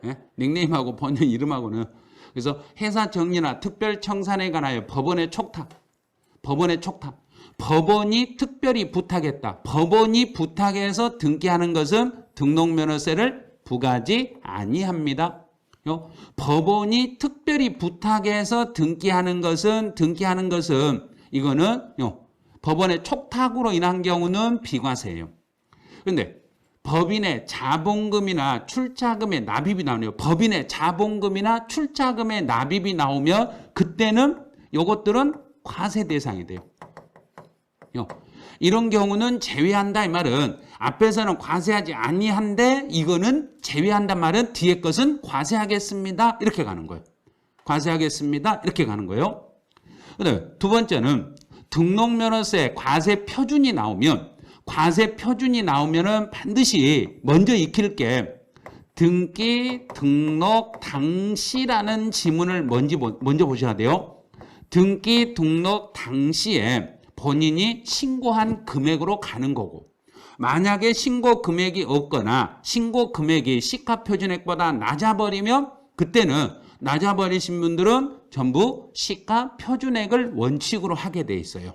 예? 닉네임하고 본인 이름하고는. 그래서 회사 정리나 특별 청산에 관하여 법원의 촉탁. 법원이 특별히 부탁했다. 법원이 부탁해서 등기하는 것은 등록면허세를 부과하지 아니합니다. 법원이 특별히 부탁해서 등기하는 것은 이거는 법원의 촉탁으로 인한 경우는 비과세예요. 그런데 법인의 자본금이나 출자금의 납입이 나오네요. 법인의 자본금이나 출자금의 납입이 나오면 그때는 이것들은 과세 대상이 돼요. 이런 경우는 제외한다 이 말은 앞에서는 과세하지 아니한데 이거는 제외한단 말은 뒤에 것은 과세하겠습니다. 이렇게 가는 거예요. 과세하겠습니다. 이렇게 가는 거예요. 그다음에 두 번째는 등록면허세 과세 표준이 나오면은 반드시 먼저 익힐 게 등기 등록 당시라는 지문을 먼저 보셔야 돼요. 등기 등록 당시에 본인이 신고한 금액으로 가는 거고 만약에 신고 금액이 없거나 신고 금액이 시가 표준액보다 낮아버리면 그때는 낮아버리신 분들은 전부 시가 표준액을 원칙으로 하게 돼 있어요.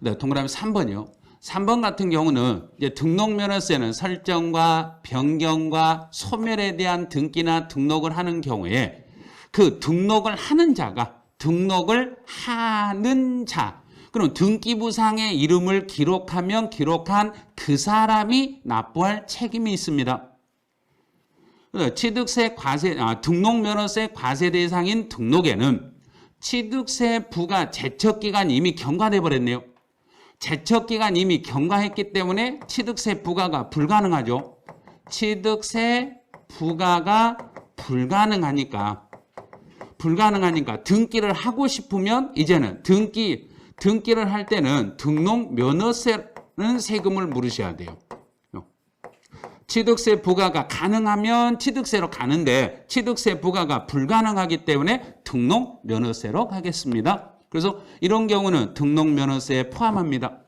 네, 동그라미 3번이요. 3번 같은 경우는 이제 등록면허세는 설정과 변경과 소멸에 대한 등기나 등록을 하는 경우에 그 등록을 하는 자가 등록을 하는 자, 그럼 등기부상의 이름을 기록하면 기록한 그 사람이 납부할 책임이 있습니다. 취득세 과세, 등록면허세 과세 대상인 등록에는 취득세 부과 제척기간 이미 경과돼 버렸네요. 제척기간 이미 경과했기 때문에 취득세 부과가 불가능하죠. 취득세 부과가 불가능하니까 등기를 하고 싶으면 이제는 등기를 할 때는 등록면허세는 세금을 물으셔야 돼요. 취득세 부과가 가능하면 취득세로 가는데 취득세 부과가 불가능하기 때문에 등록면허세로 가겠습니다. 그래서 이런 경우는 등록면허세에 포함합니다.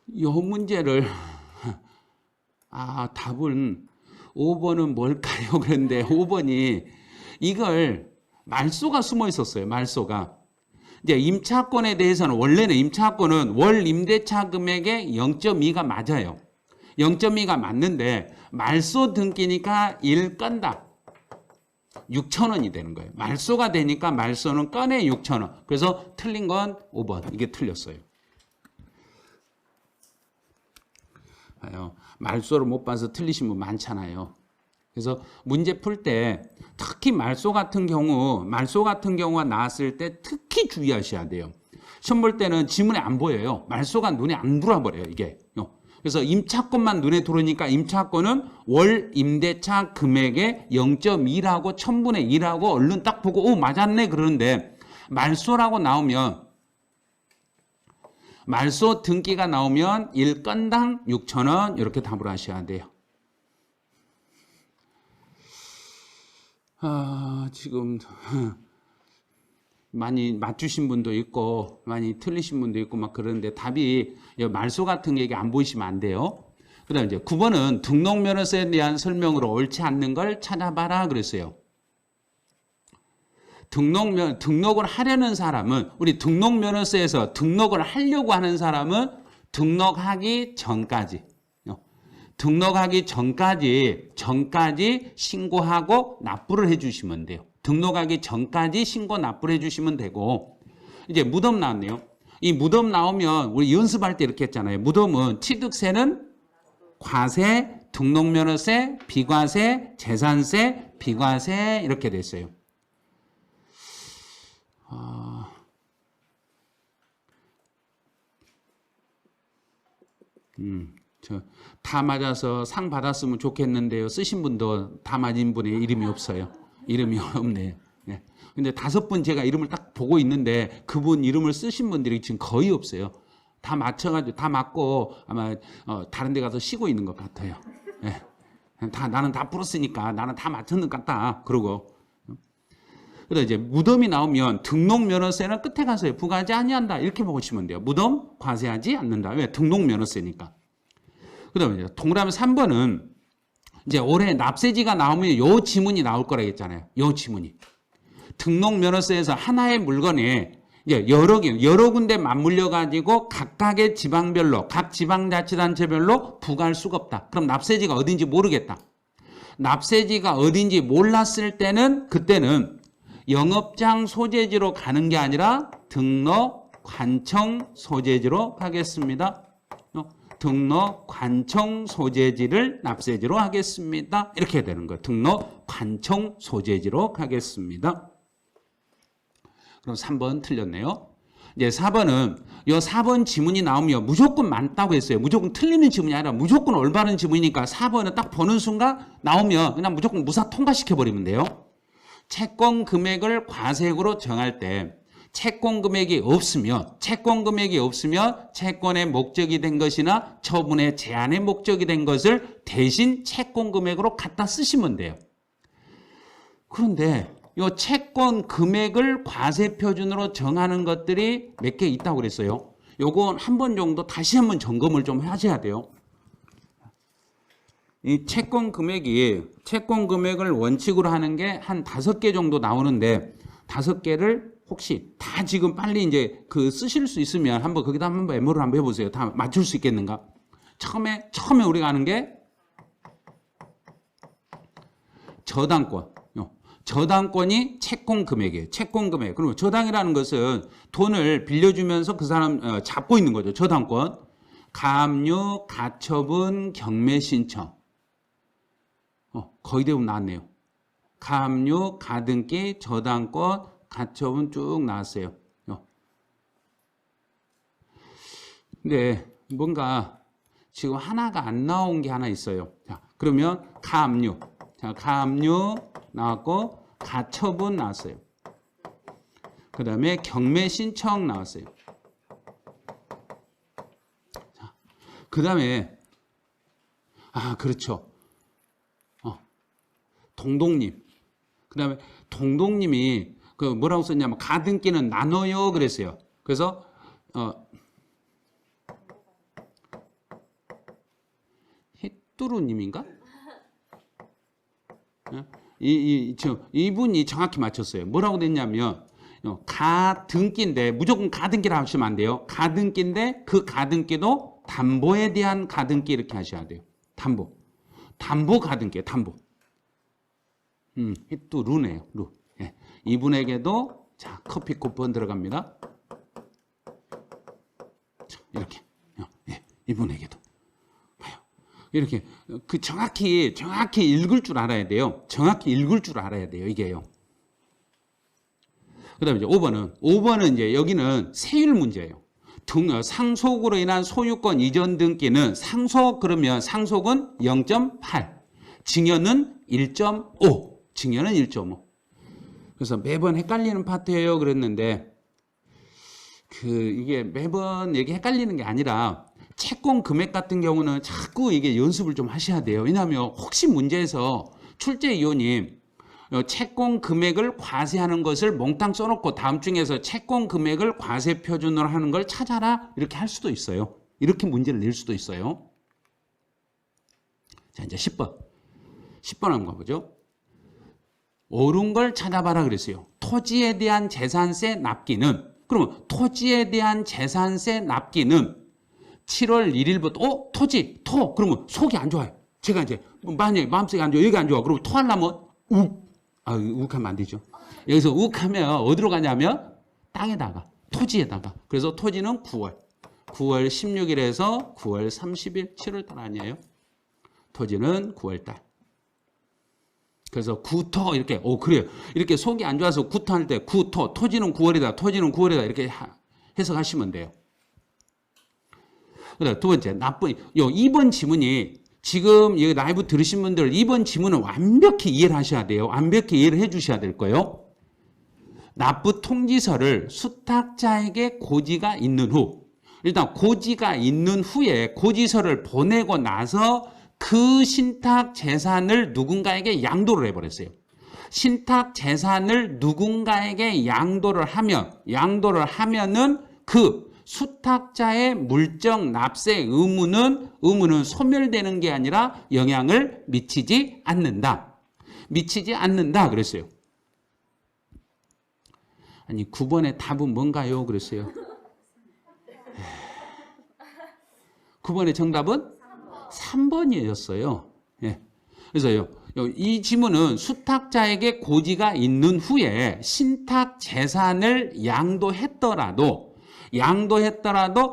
이 문제를 답은 5번은 뭘까요? 그런데 5번이 이걸 말소가 숨어 있었어요. 말소가. 이제 임차권에 대해서는 원래는 임차권은 월 임대차 금액의 0.2가 맞아요. 0.2가 맞는데 말소 등기니까 1 건다. 6,000원이 되는 거예요. 말소가 되니까 말소는 건에 6,000원. 그래서 틀린 건 5번. 이게 틀렸어요. 말소를 못 봐서 틀리신 분 많잖아요. 그래서 문제 풀 때 특히 말소 같은 경우가 나왔을 때 특히 주의하셔야 돼요. 시험 볼 때는 지문에 안 보여요. 말소가 눈에 안 들어와버려요. 이게. 그래서 임차권만 눈에 들어오니까 임차권은 월 임대차 금액의 0.2라고 1000분의 2라고 얼른 딱 보고 맞았네 그러는데 말소라고 나오면 말소 등기가 나오면 1건당 6,000원 이렇게 답을 하셔야 돼요. 지금 많이 맞추신 분도 있고 많이 틀리신 분도 있고 막 그러는데 답이 말소 같은 얘기 안 보이시면 안 돼요. 그다음 이제 9번은 등록면허세에 대한 설명으로 옳지 않는 걸 찾아봐라 그랬어요. 등록을 하려는 사람은 우리 등록면허세에서 등록을 하려고 하는 사람은 등록하기 전까지 신고하고 납부를 해주시면 돼요. 등록하기 전까지 신고 납부를 해주시면 되고 이제 무덤 나왔네요. 이 무덤 나오면 우리 연습할 때 이렇게 했잖아요. 무덤은 취득세는 과세, 등록면허세, 비과세, 재산세, 비과세 이렇게 됐어요. 다 맞아서 상 받았으면 좋겠는데요. 쓰신 분도 다 맞은 분의 이름이 없어요. 이름이 없네요. 네. 근데 5분 제가 이름을 딱 보고 있는데 그분 이름을 쓰신 분들이 지금 거의 없어요. 다 맞춰가지고 다 맞고 아마 다른 데 가서 쉬고 있는 것 같아요. 네. 나는 다 풀었으니까 나는 다 맞췄는 것 같다. 그러고. 그래서 이제 무덤이 나오면 등록면허세는 끝에 가서 부과하지 아니한다. 이렇게 보시면 돼요. 무덤 과세하지 않는다. 왜? 등록면허세니까. 그 다음에 이제 동그라미 3번은 이제 올해 납세지가 나오면 요 지문이 나올 거라 했잖아요. 요 지문이. 등록면허세에서 하나의 물건에 이제 여러 군데 맞물려 가지고 각각의 지방별로 각 지방자치단체별로 부과할 수가 없다. 그럼 납세지가 어딘지 모르겠다. 납세지가 어딘지 몰랐을 때는 그때는 영업장 소재지로 가는 게 아니라 등록 관청 소재지로 가겠습니다. 등록 관청 소재지를 납세지로 하겠습니다. 이렇게 되는 거예요. 등록 관청 소재지로 가겠습니다. 그럼 3번 틀렸네요. 이제 4번은 이 4번 지문이 나오면 무조건 맞다고 했어요. 무조건 틀리는 지문이 아니라 무조건 올바른 지문이니까 4번은 딱 보는 순간 나오면 그냥 무조건 무사 통과시켜버리면 돼요. 채권 금액을 과세액으로 정할 때 채권 금액이 없으면 채권의 목적이 된 것이나 처분의 제한의 목적이 된 것을 대신 채권 금액으로 갖다 쓰시면 돼요. 그런데 이 채권 금액을 과세 표준으로 정하는 것들이 몇 개 있다고 그랬어요. 요건 한 번 정도 다시 한번 점검을 좀 하셔야 돼요. 이 채권 금액을 원칙으로 하는 게 한 5개 정도 나오는데 5개를 혹시 다 지금 빨리 이제 그 쓰실 수 있으면 한번 거기다 한번 메모를 한번 해보세요. 다 맞출 수 있겠는가? 처음에 우리가 아는 게 저당권. 저당권이 채권 금액이에요. 채권 금액. 그러면 저당이라는 것은 돈을 빌려주면서 그 사람 잡고 있는 거죠. 저당권. 가압류, 가처분, 경매 신청. 거의 대부분 나왔네요. 가압류, 가등기, 저당권, 가처분 쭉 나왔어요. 근데 뭔가 지금 하나가 안 나온 게 하나 있어요. 자, 그러면 가압류. 자, 가압류 나왔고 가처분 나왔어요. 그 다음에 경매 신청 나왔어요. 자, 그 다음에 그렇죠. 동동님. 그 다음에 동동님이 그 뭐라고 썼냐면 가등기는 나눠요 그랬어요. 그래서 히뚜루님인가? 이분이 정확히 맞췄어요. 뭐라고 됐냐면 가등기인데 무조건 가등기라 하시면 안 돼요. 가등기인데 그 가등기도 담보에 대한 가등기 이렇게 하셔야 돼요. 담보 가등기 담보. 히뚜루네요. 루. 예. 이분에게도 자 커피 쿠폰 들어갑니다. 자, 이렇게 이분에게도. 이렇게 그 정확히 읽을 줄 알아야 돼요. 정확히 읽을 줄 알아야 돼요. 이게요. 그다음에 이제 5번은 이제 여기는 세율 문제예요. 상속으로 인한 소유권 이전 등기는 그러면 상속은 0.8, 증여는 1.5. 증여는 1.5. 그래서 매번 헷갈리는 파트예요. 그랬는데 이게 매번 이게 헷갈리는 게 아니라 채권 금액 같은 경우는 자꾸 이게 연습을 좀 하셔야 돼요. 왜냐하면 혹시 문제에서 출제위원님 채권 금액을 과세하는 것을 몽땅 써놓고 다음 중에서 채권 금액을 과세 표준으로 하는 걸 찾아라 이렇게 할 수도 있어요. 이렇게 문제를 낼 수도 있어요. 자, 이제 10번 한번 가보죠. 옳은 걸 찾아봐라 그랬어요. 토지에 대한 재산세 납기는 그러면 토지에 대한 재산세 납기는 7월 1일부터 토지 그러면 속이 안 좋아요. 제가 이제 만약에 마음속이 안 좋아 여기 안 좋아 그러면 토하려면 욱하면 안 되죠. 여기서 욱하면 어디로 가냐면 땅에다가 토지에다가. 그래서 토지는 9월 16일에서 9월 30일 7월 달 아니에요. 토지는 9월 달. 그래서 구토 이렇게 그래요. 이렇게 속이 안 좋아서 구토할 때 구토 토지는 9월이다 이렇게 해석하시면 돼요. 그다음 두 번째 나쁜 2번 지문이 지금 여기 라이브 들으신 분들 2번 지문은 완벽히 이해를 하셔야 돼요. 완벽히 이해를 해 주셔야 될 거예요. 납부 통지서를 수탁자에게 고지가 있는 후 일단 고지가 있는 후에 고지서를 보내고 나서 그 신탁 재산을 누군가에게 양도를 해버렸어요. 신탁 재산을 누군가에게 양도를 하면은 그 수탁자의 물적 납세 의무는 소멸되는 게 아니라 영향을 미치지 않는다. 그랬어요. 아니 9번의 답은 뭔가요? 그랬어요. 9번의 정답은 3번이었어요. 예. 그래서요. 이 지문은 수탁자에게 고지가 있는 후에 신탁 재산을 양도했더라도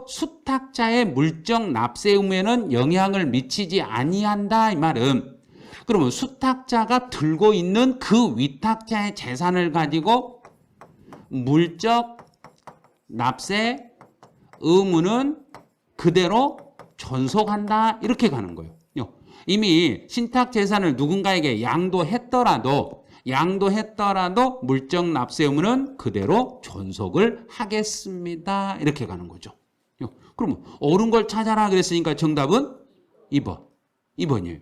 수탁자의 물적 납세 의무에는 영향을 미치지 아니한다 이 말은 그러면 수탁자가 들고 있는 그 위탁자의 재산을 가지고 물적 납세 의무는 그대로 존속한다 이렇게 가는 거예요. 이미 신탁 재산을 누군가에게 양도했더라도 물적 납세 의무는 그대로 존속을 하겠습니다. 이렇게 가는 거죠. 그러면 옳은 걸 찾아라 그랬으니까 정답은 2번이에요.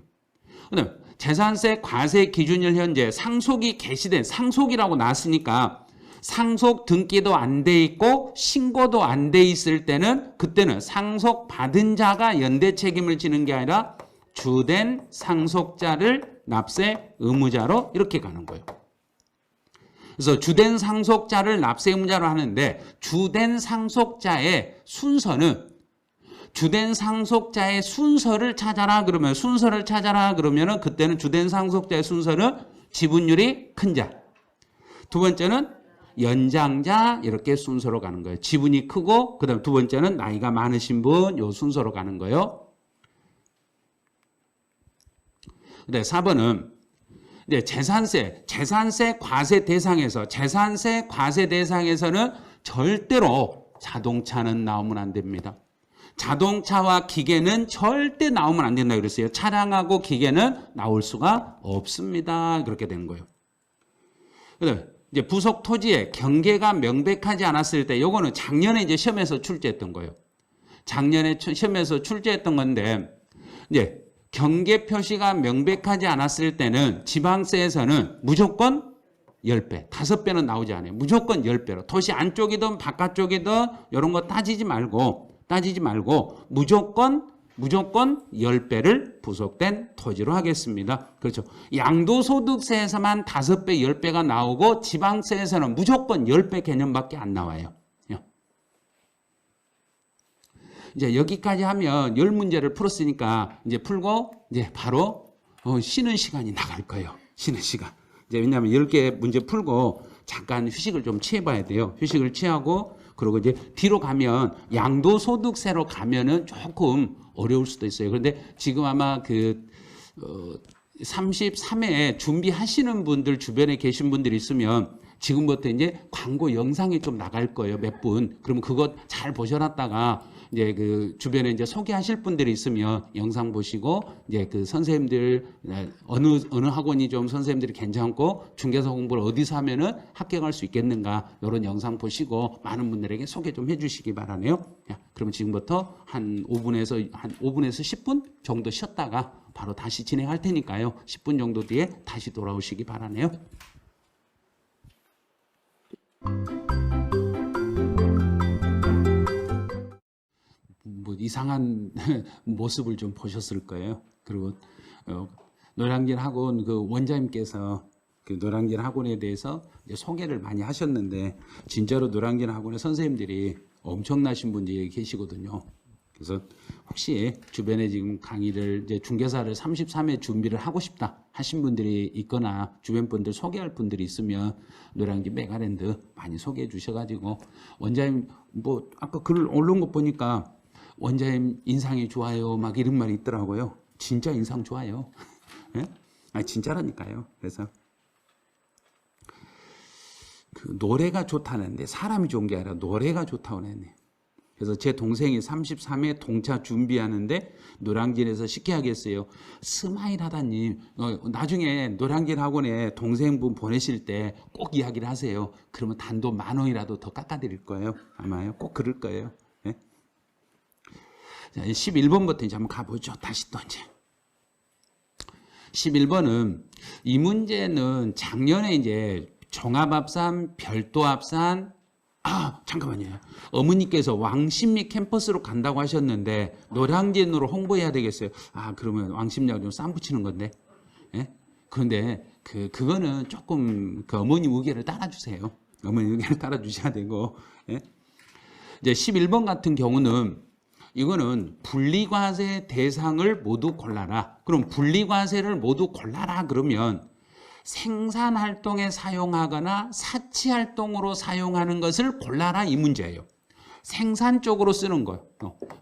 그다음에 재산세 과세 기준일 현재 상속이 개시된 상속이라고 나왔으니까 상속 등기도 안 돼 있고 신고도 안 돼 있을 때는 그때는 상속 받은 자가 연대 책임을 지는 게 아니라 주된 상속자를 납세 의무자로 이렇게 가는 거예요. 그래서 주된 상속자를 납세의무자로 하는데 주된 상속자의 순서는 주된 상속자의 순서를 찾아라 그러면은 그때는 주된 상속자의 순서는 지분율이 큰 자. 두 번째는 연장자 이렇게 순서로 가는 거예요. 지분이 크고 그다음 두 번째는 나이가 많으신 분 요 순서로 가는 거예요. 네, 4번은 이제 재산세 과세 대상에서는 절대로 자동차는 나오면 안 됩니다. 자동차와 기계는 절대 나오면 안 된다 그랬어요. 차량하고 기계는 나올 수가 없습니다. 그렇게 된 거예요. 그다음에 이제 부속 토지의 경계가 명백하지 않았을 때, 요거는 작년에 이제 시험에서 출제했던 거예요. 작년에 시험에서 출제했던 건데, 이제 경계 표시가 명백하지 않았을 때는 지방세에서는 무조건 10배, 5배는 나오지 않아요. 무조건 10배로. 도시 안쪽이든 바깥쪽이든 이런 거 따지지 말고 무조건 10배를 부속된 토지로 하겠습니다. 그렇죠. 양도소득세에서만 5배, 10배가 나오고 지방세에서는 무조건 10배 개념밖에 안 나와요. 이제 여기까지 하면 10문제를 풀었으니까 이제 풀고 이제 바로 쉬는 시간이 나갈 거예요. 쉬는 시간. 이제 왜냐하면 10개 문제 풀고 잠깐 휴식을 좀 취해봐야 돼요. 휴식을 취하고 그리고 이제 뒤로 가면 양도소득세로 가면은 조금 어려울 수도 있어요. 그런데 지금 아마 33회 준비하시는 분들 주변에 계신 분들이 있으면 지금부터 이제 광고 영상이 좀 나갈 거예요. 몇 분. 그러면 그거 잘 보셔놨다가 이제 그 주변에 이제 소개하실 분들이 있으면 영상 보시고 이제 그 선생님들 어느 학원이 좀 선생님들이 괜찮고 중개사 공부를 어디서 하면은 합격할 수 있겠는가 이런 영상 보시고 많은 분들에게 소개 좀 해주시기 바라네요. 그러면 지금부터 한 5분에서 10분 정도 쉬었다가 바로 다시 진행할 테니까요. 10분 정도 뒤에 다시 돌아오시기 바라네요. 뭐 이상한 모습을 좀 보셨을 거예요. 그리고 노량진 학원 그 원장님께서 그 노량진 학원에 대해서 이제 소개를 많이 하셨는데 진짜로 노량진 학원의 선생님들이 엄청나신 분들이 계시거든요. 그래서 혹시 주변에 지금 강의를 이제 중개사를 33회 준비를 하고 싶다 하신 분들이 있거나 주변 분들 소개할 분들이 있으면 노량진 메가랜드 많이 소개해 주셔가지고 원장님 뭐 아까 글 올린 거 보니까 원장님 인상이 좋아요 막 이런 말이 있더라고요. 진짜 인상 좋아요. 네? 아니 진짜라니까요. 그래서 그 노래가 좋다는데 사람이 좋은 게 아니라 노래가 좋다고 했네. 그래서 제 동생이 33회 동차 준비하는데 노량진에서 시켜야겠어요. 스마일 하다님 나중에 노량진 학원에 동생분 보내실 때 꼭 이야기를 하세요. 그러면 단돈 10,000원이라도 더 깎아드릴 거예요. 아마요. 꼭 그럴 거예요. 네? 자, 11번부터 이제 한번 가보죠. 다시 또 이제 11번은 이 문제는 작년에 이제 종합합산, 별도합산 잠깐만요. 어머니께서 왕십리 캠퍼스로 간다고 하셨는데 노량진으로 홍보해야 되겠어요. 그러면 왕십리하고 좀 쌈 붙이는 건데. 예? 그런데 그거는 조금 그 어머니 의견을 따라주세요. 어머니 의견을 따라주셔야 되고. 예? 이제 11번 같은 경우는 이거는 분리과세 대상을 모두 골라라. 그럼 분리과세를 모두 골라라 그러면 생산활동에 사용하거나 사치활동으로 사용하는 것을 골라라 이 문제예요. 생산 쪽으로 쓰는 거예요.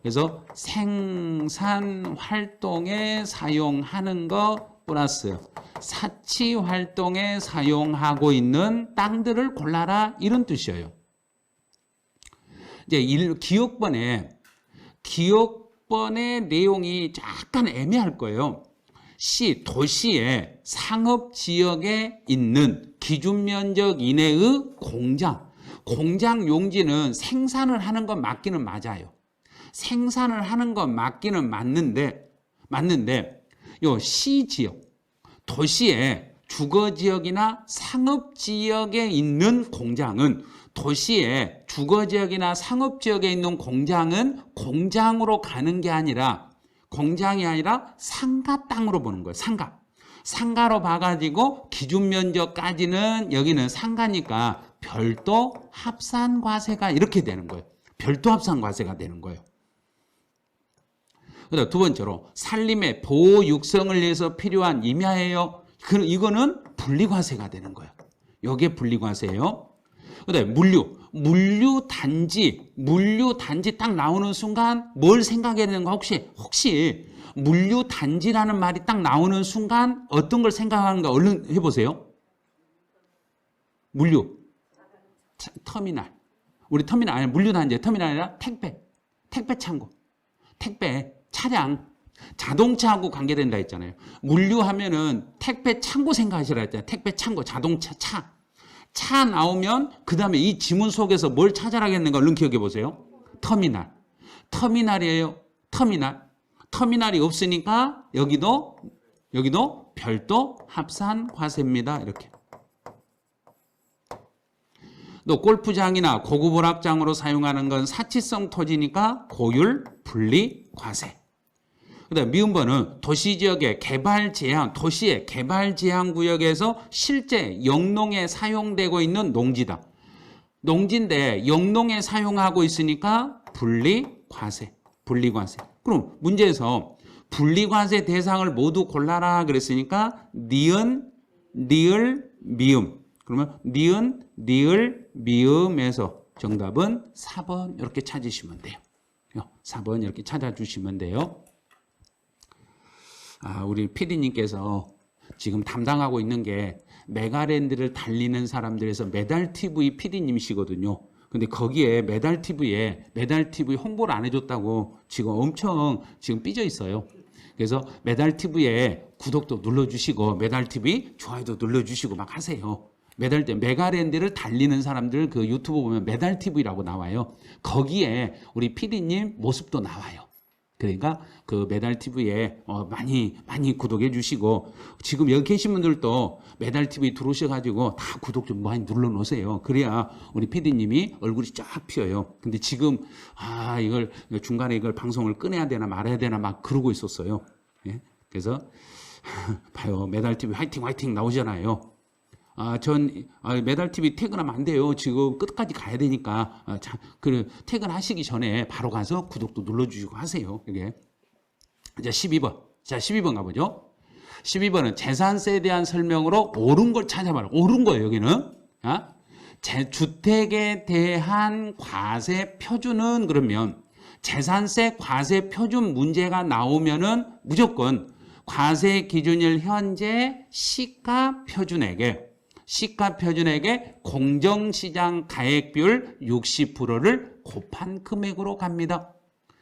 그래서 생산활동에 사용하는 거 플러스 사치활동에 사용하고 있는 땅들을 골라라 이런 뜻이에요. 이제 기억번의 내용이 약간 애매할 거예요. 도시의 상업지역에 있는 기준면적 이내의 공장 용지는 생산을 하는 건 맞기는 맞아요. 생산을 하는 건 맞기는 맞는데 요 시지역, 도시의 주거지역이나 상업지역에 있는 공장은 도시의 주거지역이나 상업지역에 있는 공장은 공장으로 가는 게 아니라 공장이 아니라 상가 땅으로 보는 거예요. 상가로 봐가지고 기준 면적까지는 여기는 상가니까 별도 합산과세가 이렇게 되는 거예요. 별도 합산과세가 되는 거예요. 그다음 두 번째로 산림의 보호 육성을 위해서 필요한 임야예요. 이거는 분리과세가 되는 거예요. 이게 분리과세예요. 그다음에 물류 단지 딱 나오는 순간 뭘 생각해야 되는가? 혹시 물류 단지라는 말이 딱 나오는 순간 어떤 걸 생각하는가? 얼른 해보세요. 물류 터미널. 우리 터미널 아니 물류 단지 터미널 아니라 택배 창고, 택배 차량, 자동차하고 관계된다 했잖아요. 물류하면은 택배 창고 생각하시라 했잖아요. 택배 창고, 자동차, 차 나오면 그 다음에 이 지문 속에서 뭘 찾아라겠는가 얼른 기억해 보세요. 터미널이에요. 터미널이 없으니까 여기도 별도 합산 과세입니다. 이렇게. 또 골프장이나 고급 오락장으로 사용하는 건 사치성 토지니까 고율 분리 과세. 그다음 미음 번은 도시지역의 개발 제한, 도시의 개발 제한 구역에서 실제 영농에 사용되고 있는 농지다. 농지인데 영농에 사용하고 있으니까 분리과세. 그럼 문제에서 분리과세 대상을 모두 골라라 그랬으니까 니은, 리을, 미음. 그러면 니은, 리을, 미음에서 정답은 4번 이렇게 찾으시면 돼요. 4번 이렇게 찾아주시면 돼요. 우리 PD님께서 지금 담당하고 있는 게 메가랜드를 달리는 사람들에서 메달TV PD님이시거든요. 근데 거기에 메달TV에 메달TV 홍보를 안 해줬다고 지금 엄청 지금 삐져 있어요. 그래서 메달TV에 구독도 눌러주시고 메달TV 좋아요도 눌러주시고 막 하세요. 메가랜드를 달리는 사람들 그 유튜브 보면 메달TV라고 나와요. 거기에 우리 PD님 모습도 나와요. 그러니까 그 메달TV에 많이 구독해 주시고 지금 여기 계신 분들도 메달TV 들어오셔가지고 다 구독 좀 많이 눌러 놓으세요. 그래야 우리 PD님이 얼굴이 쫙 피어요. 근데 지금 이걸 중간에 이걸 방송을 끊어야 되나 말아야 되나 막 그러고 있었어요. 예? 그래서 봐요. 메달TV 화이팅 나오잖아요. 전 메달TV 퇴근하면 안 돼요. 지금 끝까지 가야 되니까 퇴근하시기 전에 바로 가서 구독도 눌러주시고 하세요. 이게 이제 12번. 자, 12번 가보죠. 12번은 재산세에 대한 설명으로 옳은 걸 찾아봐라. 옳은 거예요, 여기는. 주택에 대한 과세 표준은 그러면 재산세 과세 표준 문제가 나오면은 무조건 과세 기준일 현재 시가 표준액에 공정시장 가액 비율 60%를 곱한 금액으로 갑니다.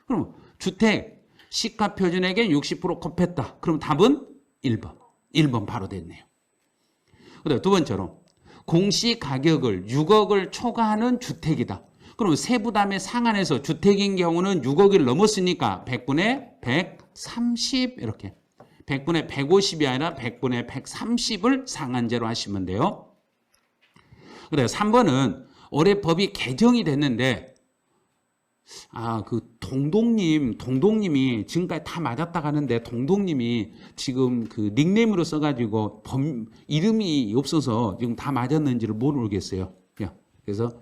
그럼 주택 시가 표준액에 60% 곱했다. 그럼 답은 1번. 1번 바로 됐네요. 그다음 두 번째로 공시가격을 6억을 초과하는 주택이다. 그럼 세부담의 상한에서 주택인 경우는 6억을 넘었으니까 100분의 130 이렇게. 100분의 150이 아니라 100분의 130을 상한제로 하시면 돼요. 그래요. 3번은 올해 법이 개정이 됐는데 그 동동님이 지금까지 다 맞았다 가는데 동동님이 지금 그 닉네임으로 써가지고 이름이 없어서 지금 다 맞았는지를 모르겠어요. 그래서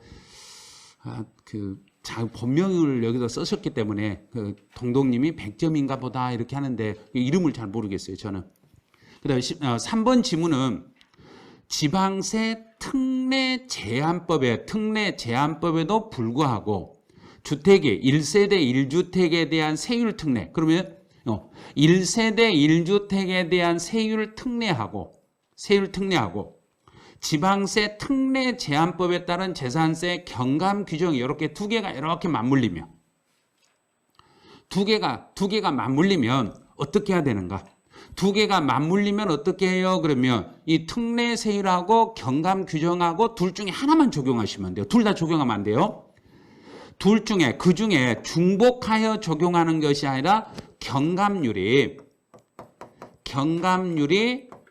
본명을 여기다 쓰셨기 때문에 그 동동님이 100점인가 보다 이렇게 하는데 이름을 잘 모르겠어요, 저는. 그다음에 3번 지문은 지방세 특례 제한법에도 불구하고 주택이 1세대 1주택에 대한 세율 특례. 그러면 1세대 1주택에 대한 세율 특례하고 지방세 특례 제한법에 따른 재산세 경감 규정이 이렇게 두 개가 이렇게 맞물리면 두 개가 맞물리면 어떻게 해야 되는가? 두 개가 맞물리면 어떻게 해요? 그러면 이 특례 세율하고 경감 규정하고 둘 중에 하나만 적용하시면 돼요. 둘 다 적용하면 안 돼요. 그 중에 중복하여 적용하는 것이 아니라 경감률이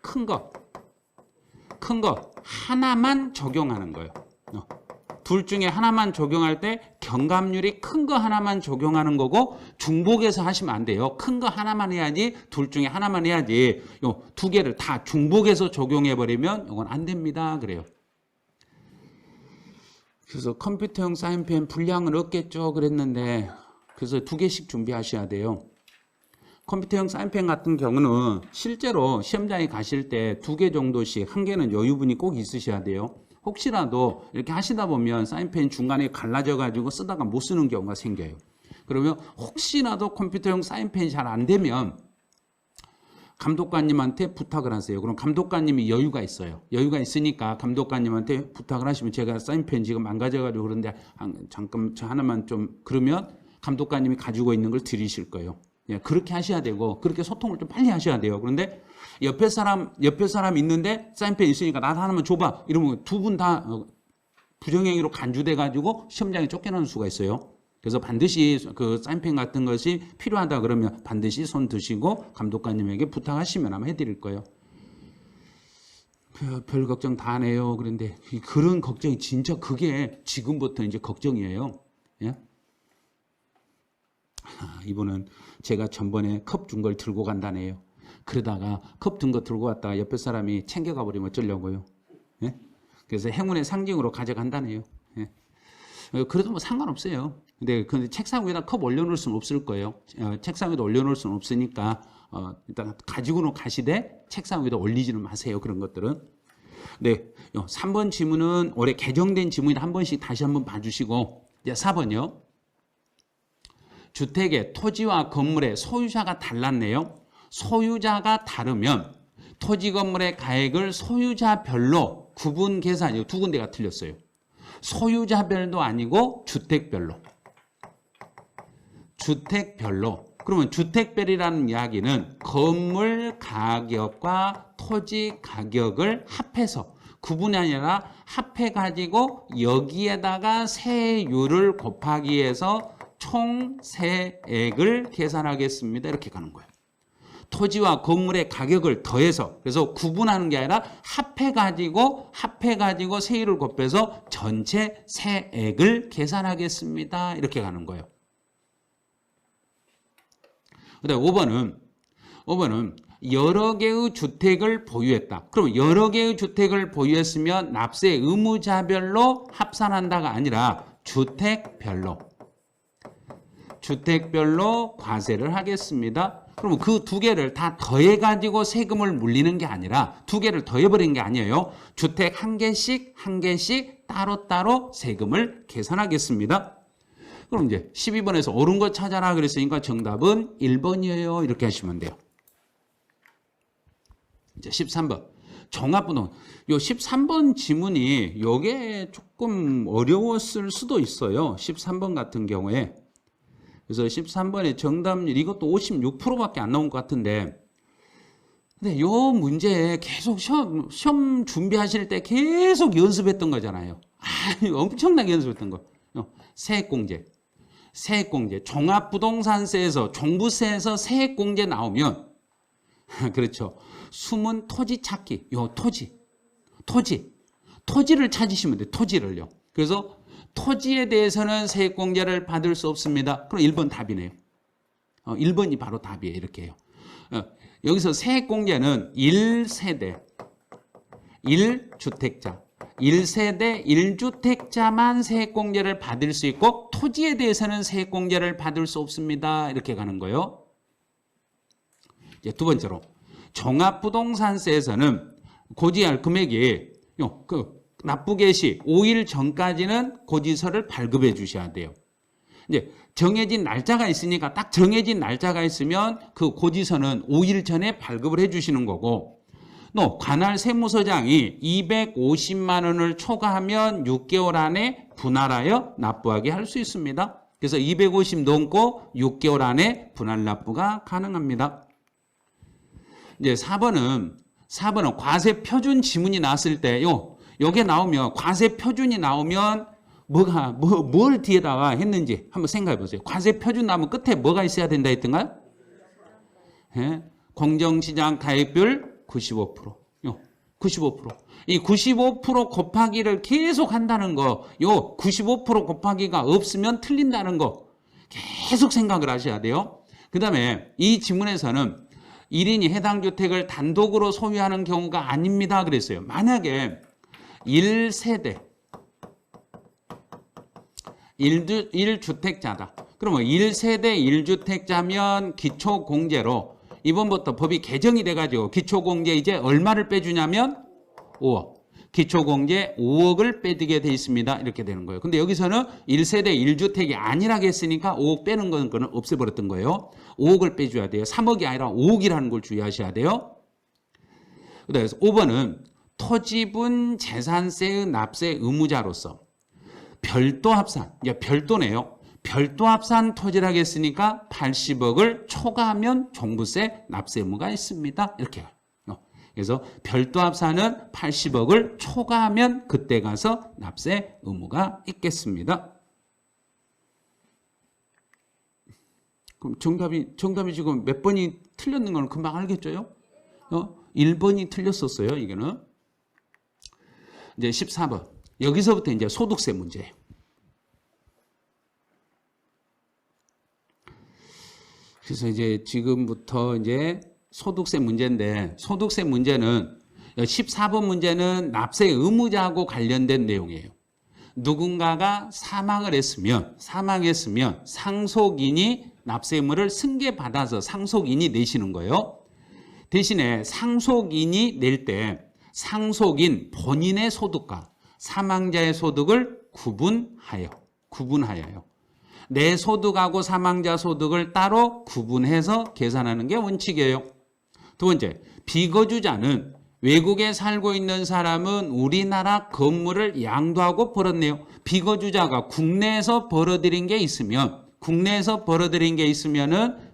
큰 거 하나만 적용하는 거예요. 둘 중에 하나만 적용할 때 경감률이 큰 거 하나만 적용하는 거고 중복해서 하시면 안 돼요. 큰 거 하나만 해야지 둘 중에 하나만 해야지 요 두 개를 다 중복해서 적용해 버리면 이건 안 됩니다. 그래요. 그래서 컴퓨터용 사인펜 분량은 없겠죠 그랬는데 그래서 두 개씩 준비하셔야 돼요. 컴퓨터용 사인펜 같은 경우는 실제로 시험장에 가실 때 두 개 정도씩 한 개는 여유분이 꼭 있으셔야 돼요. 혹시라도 이렇게 하시다 보면 사인펜 중간에 갈라져 가지고 쓰다가 못 쓰는 경우가 생겨요. 그러면 혹시라도 컴퓨터용 사인펜이 잘 안 되면 감독관님한테 부탁을 하세요. 그럼 감독관님이 여유가 있어요. 여유가 있으니까 감독관님한테 부탁을 하시면 제가 사인펜 지금 망가져가지고 그런데 잠깐 저 하나만 좀 그러면 감독관님이 가지고 있는 걸 드리실 거예요. 예, 그렇게 하셔야 되고 그렇게 소통을 좀 빨리 하셔야 돼요. 그런데 옆에 사람 있는데 사인펜 있으니까 나도 하나만 줘봐 이러면 두 분 다 부정행위로 간주돼 가지고 시험장에 쫓겨나는 수가 있어요. 그래서 반드시 그 사인펜 같은 것이 필요하다 그러면 반드시 손 드시고 감독관님에게 부탁하시면 아마 해드릴 거예요. 별 걱정 다 하네요. 그런데 그런 걱정이 진짜 그게 지금부터 이제 걱정이에요. 예? 이분은 제가 전번에 컵 준 걸 들고 간다네요. 그러다가 컵 든 거 들고 왔다가 옆에 사람이 챙겨가 버리면 어쩌려고요. 예? 그래서 행운의 상징으로 가져간다네요. 예? 그래도 뭐 상관없어요. 근데 책상 위에다 컵 올려놓을 수는 없을 거예요. 책상 위에다 올려놓을 수는 없으니까 일단 가지고는 가시되 책상 위에다 올리지는 마세요. 그런 것들은. 네, 3번 지문은 올해 개정된 지문이다. 한 번씩 다시 한번 봐주시고 이제 4번이요. 주택의 토지와 건물의 소유자가 달랐네요. 소유자가 다르면 토지 건물의 가액을 소유자별로 구분 계산, 두 군데가 틀렸어요. 소유자별도 아니고 주택별로. 주택별로. 그러면 주택별이라는 이야기는 건물 가격과 토지 가격을 합해서 구분이 아니라 합해가지고 여기에다가 세율을 곱하기 위해서 총 세액을 계산하겠습니다. 이렇게 가는 거예요. 토지와 건물의 가격을 더해서 그래서 구분하는 게 아니라 합해가지고 세율을 곱해서 전체 세액을 계산하겠습니다. 이렇게 가는 거예요. 그다음 5번은 여러 개의 주택을 보유했다. 그럼 여러 개의 주택을 보유했으면 납세 의무자별로 합산한다가 아니라 주택별로 과세를 하겠습니다. 그럼 그 두 개를 다 더해가지고 세금을 물리는 게 아니라 두 개를 더해버린 게 아니에요. 주택 한 개씩 따로따로 세금을 계산하겠습니다. 그럼 이제 12번에서 옳은 거 찾아라 그랬으니까 정답은 1번이에요. 이렇게 하시면 돼요. 이제 13번. 종합부동산. 요 13번 지문이 요게 조금 어려웠을 수도 있어요. 13번 같은 경우에. 그래서 13번의 정답률 이것도 56%밖에 안 나온 것 같은데 근데 요 문제 계속 시험 준비하실 때 계속 연습했던 거잖아요. 엄청나게 연습했던 거. 세액공제. 종합부동산세에서 종부세에서 세액공제 나오면 그렇죠. 숨은 토지 찾기. 요 토지를 찾으시면 돼요. 토지를요. 그래서 토지에 대해서는 세액공제를 받을 수 없습니다. 그럼 1번 답이네요. 1번이 바로 답이에요. 이렇게 해요. 여기서 세액공제는 1세대, 1주택자, 1세대, 1주택자만 세액공제를 받을 수 있고 토지에 대해서는 세액공제를 받을 수 없습니다. 이렇게 가는 거예요. 이제 두 번째로 종합부동산세에서는 고지할 금액이 납부 개시 5일 전까지는 고지서를 발급해 주셔야 돼요. 이제 정해진 날짜가 있으니까 딱 정해진 날짜가 있으면 그 고지서는 5일 전에 발급을 해 주시는 거고 또 관할 세무서장이 250만 원을 초과하면 6개월 안에 분할하여 납부하게 할 수 있습니다. 그래서 250 넘고 6개월 안에 분할 납부가 가능합니다. 이제 4번은 과세 표준 지문이 나왔을 때요. 여기에 나오면 과세 표준이 나오면 뭘 뒤에다가 했는지 한번 생각해 보세요. 과세 표준 나오면 끝에 뭐가 있어야 된다 했던가요? 예? 공정시장 가액비율 95%. 95%. 이 95% 곱하기를 계속 한다는 거, 요 95% 곱하기가 없으면 틀린다는 거 계속 생각을 하셔야 돼요. 그 다음에 이 지문에서는 1인이 해당 주택을 단독으로 소유하는 경우가 아닙니다 그랬어요. 만약에 1세대 1주택자다. 그러면 1세대 1주택자면 기초공제로 이번부터 법이 개정이 돼가지고 기초공제 이제 얼마를 빼주냐면 5억. 기초공제 5억을 빼주게 돼 있습니다. 이렇게 되는 거예요. 근데 여기서는 1세대 1주택이 아니라고 했으니까 5억 빼는 거는 없애버렸던 거예요. 5억을 빼줘야 돼요. 3억이 아니라 5억이라는 걸 주의하셔야 돼요. 그래서 5번은 토지분 재산세의 납세 의무자로서 별도 합산, 별도네요. 별도 합산 토지라고 했으니까 80억을 초과하면 종부세 납세 의무가 있습니다. 이렇게. 그래서 별도 합산은 80억을 초과하면 그때 가서 납세 의무가 있겠습니다. 그럼 정답이 지금 몇 번이 틀렸는 건 금방 알겠죠? 1번이 틀렸었어요, 이거는. 이제 14번. 여기서부터 이제 소득세 문제예요. 그래서 이제 지금부터 이제 소득세 문제인데, 소득세 문제는 14번 문제는 납세 의무자하고 관련된 내용이에요. 누군가가 사망했으면 상속인이 납세 의무를 승계받아서 상속인이 내시는 거예요. 대신에 상속인이 낼 때 상속인 본인의 소득과 사망자의 소득을 구분하여요. 내 소득하고 사망자 소득을 따로 구분해서 계산하는 게 원칙이에요. 두 번째, 비거주자는 외국에 살고 있는 사람은 우리나라 건물을 양도하고 벌었네요. 비거주자가 국내에서 벌어들인 게 있으면은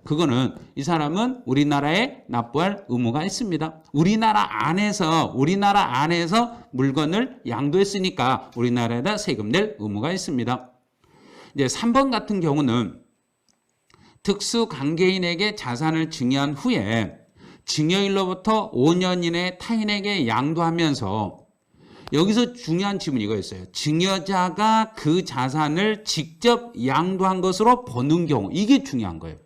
그거는 이 사람은 우리나라에 납부할 의무가 있습니다. 우리나라 안에서 물건을 양도했으니까 우리나라에다 세금 낼 의무가 있습니다. 이제 3번 같은 경우는 특수관계인에게 자산을 증여한 후에 증여일로부터 5년 이내에 타인에게 양도하면서 여기서 중요한 지문이 이거였어요. 증여자가 그 자산을 직접 양도한 것으로 보는 경우, 이게 중요한 거예요.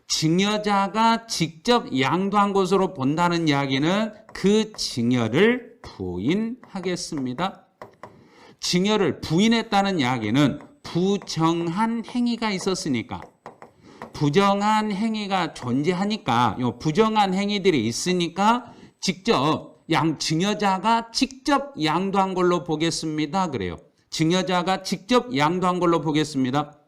증여자가 직접 양도한 것으로 본다는 이야기는 그 증여를 부인하겠습니다. 증여를 부인했다는 이야기는 부정한 행위가 있었으니까, 부정한 행위가 존재하니까, 부정한 행위들이 있으니까 증여자가 직접 양도한 걸로 보겠습니다. 그래요. 증여자가 직접 양도한 걸로 보겠습니다.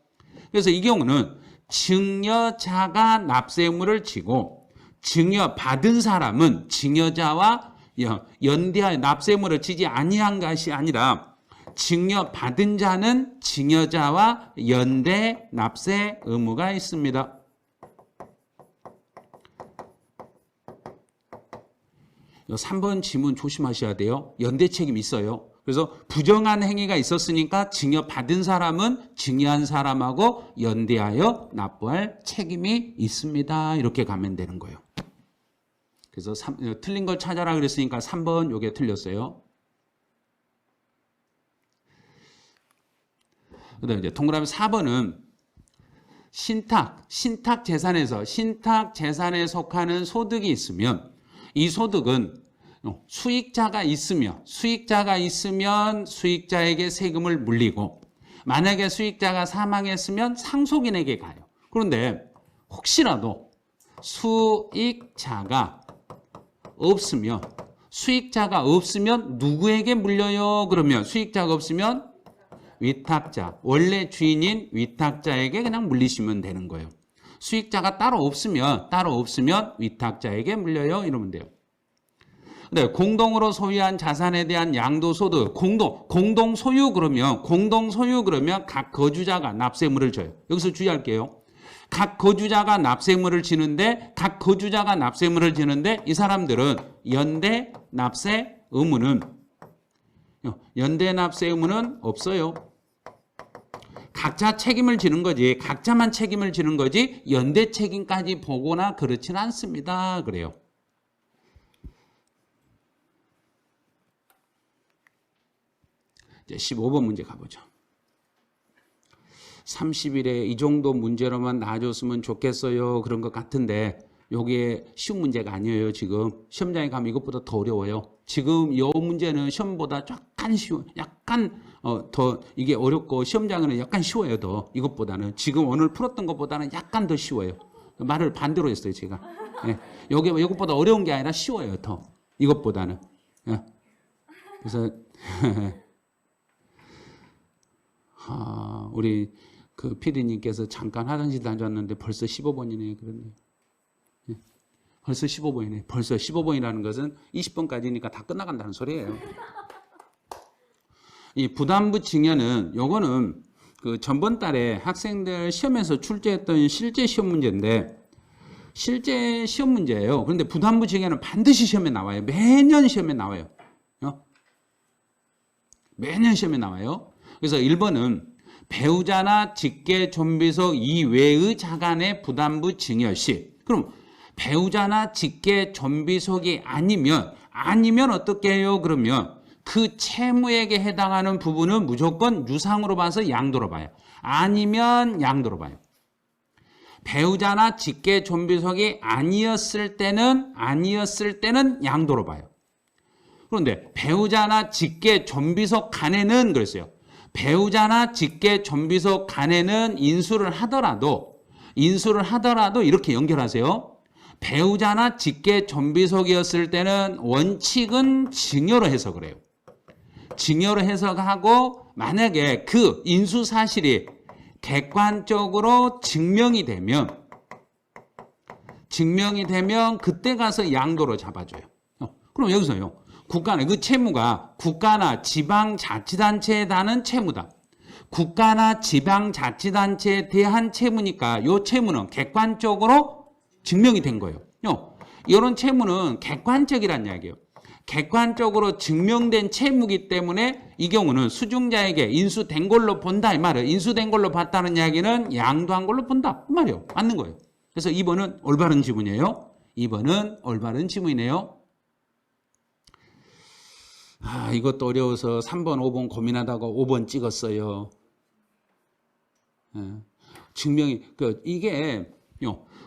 그래서 이 경우는 증여자가 납세 의무를 지고 증여받은 사람은 증여자와 연대하여 납세 의무를 지지 아니한 것이 아니라 증여받은 자는 증여자와 연대 납세 의무가 있습니다. 이 3번 지문 조심하셔야 돼요. 연대 책임이 있어요. 그래서 부정한 행위가 있었으니까 증여받은 사람은 증여한 사람하고 연대하여 납부할 책임이 있습니다. 이렇게 가면 되는 거예요. 그래서 틀린 걸 찾아라 그랬으니까 3번 요게 틀렸어요. 그다음에 이제 동그라미 4번은 신탁 재산에 속하는 소득이 있으면 이 소득은 수익자가 있으면 수익자에게 세금을 물리고, 만약에 수익자가 사망했으면 상속인에게 가요. 그런데 혹시라도 수익자가 없으면 누구에게 물려요? 그러면 수익자가 없으면 위탁자, 원래 주인인 위탁자에게 그냥 물리시면 되는 거예요. 수익자가 따로 없으면 위탁자에게 물려요. 이러면 돼요. 네, 공동으로 소유한 자산에 대한 양도소득, 공동 소유 그러면 각 거주자가 납세의무를 져요. 여기서 주의할게요. 각 거주자가 납세의무를 지는데 이 사람들은 연대 납세 의무는 없어요. 각자만 책임을 지는 거지 연대 책임까지 보거나 그렇지는 않습니다. 그래요. 이제 15번 문제 가보죠. 30일에 이 정도 문제로만 나와줬으면 좋겠어요. 그런 것 같은데 요게 쉬운 문제가 아니에요. 지금 시험장에 가면 이것보다 더 어려워요. 지금 이 문제는 시험보다 약간 쉬워, 약간 더 이게 어렵고 시험장에는 약간 쉬워요. 더 이것보다는 지금 오늘 풀었던 것보다는 약간 더 쉬워요. 말을 반대로 했어요. 제가. 예. 요게 이것보다 어려운 게 아니라 쉬워요. 더 이것보다는. 예. 그래서 우리 그 PD님께서 잠깐 화장실 다녔는데 벌써 15번이네. 그런데 벌써 15번이네. 벌써 15번이라는 것은 20번까지니까 다 끝나간다는 소리예요. 이 부담부 증여는 요거는 그 전번 달에 학생들 시험에서 출제했던 실제 시험 문제인데 실제 시험 문제예요. 그런데 부담부 증여는 반드시 시험에 나와요. 매년 시험에 나와요. 매년 시험에 나와요. 그래서 1번은 배우자나 직계 존비속 이외의 자간의 부담부 증여 시. 그럼 배우자나 직계 존비속이 아니면 어떻게 해요? 그러면 그 채무액에 해당하는 부분은 무조건 유상으로 봐서 양도로 봐요. 아니면 양도로 봐요. 배우자나 직계 존비속이 아니었을 때는 양도로 봐요. 그런데 배우자나 직계 존비속 간에는 그랬어요. 배우자나 직계 존비속 간에는 인수를 하더라도 이렇게 연결하세요. 배우자나 직계 존비속이었을 때는 원칙은 증여로 해석을 해요. 증여로 해석하고 만약에 그 인수 사실이 객관적으로 증명이 되면 그때 가서 양도로 잡아줘요. 그럼 여기서요. 그 채무가 국가나 지방자치단체에 대한 채무다. 국가나 지방자치단체에 대한 채무니까 이 채무는 객관적으로 증명이 된 거예요. 이런 채무는 객관적이란 이야기예요. 객관적으로 증명된 채무이기 때문에 이 경우는 수중자에게 인수된 걸로 본다 이 말이에요. 인수된 걸로 봤다는 이야기는 양도한 걸로 본다 이 말이에요. 맞는 거예요. 그래서 2번은 올바른 지문이에요. 2번은 올바른 지문이네요. 이것도 어려워서 3번, 5번 고민하다가 5번 찍었어요. 증명이 이게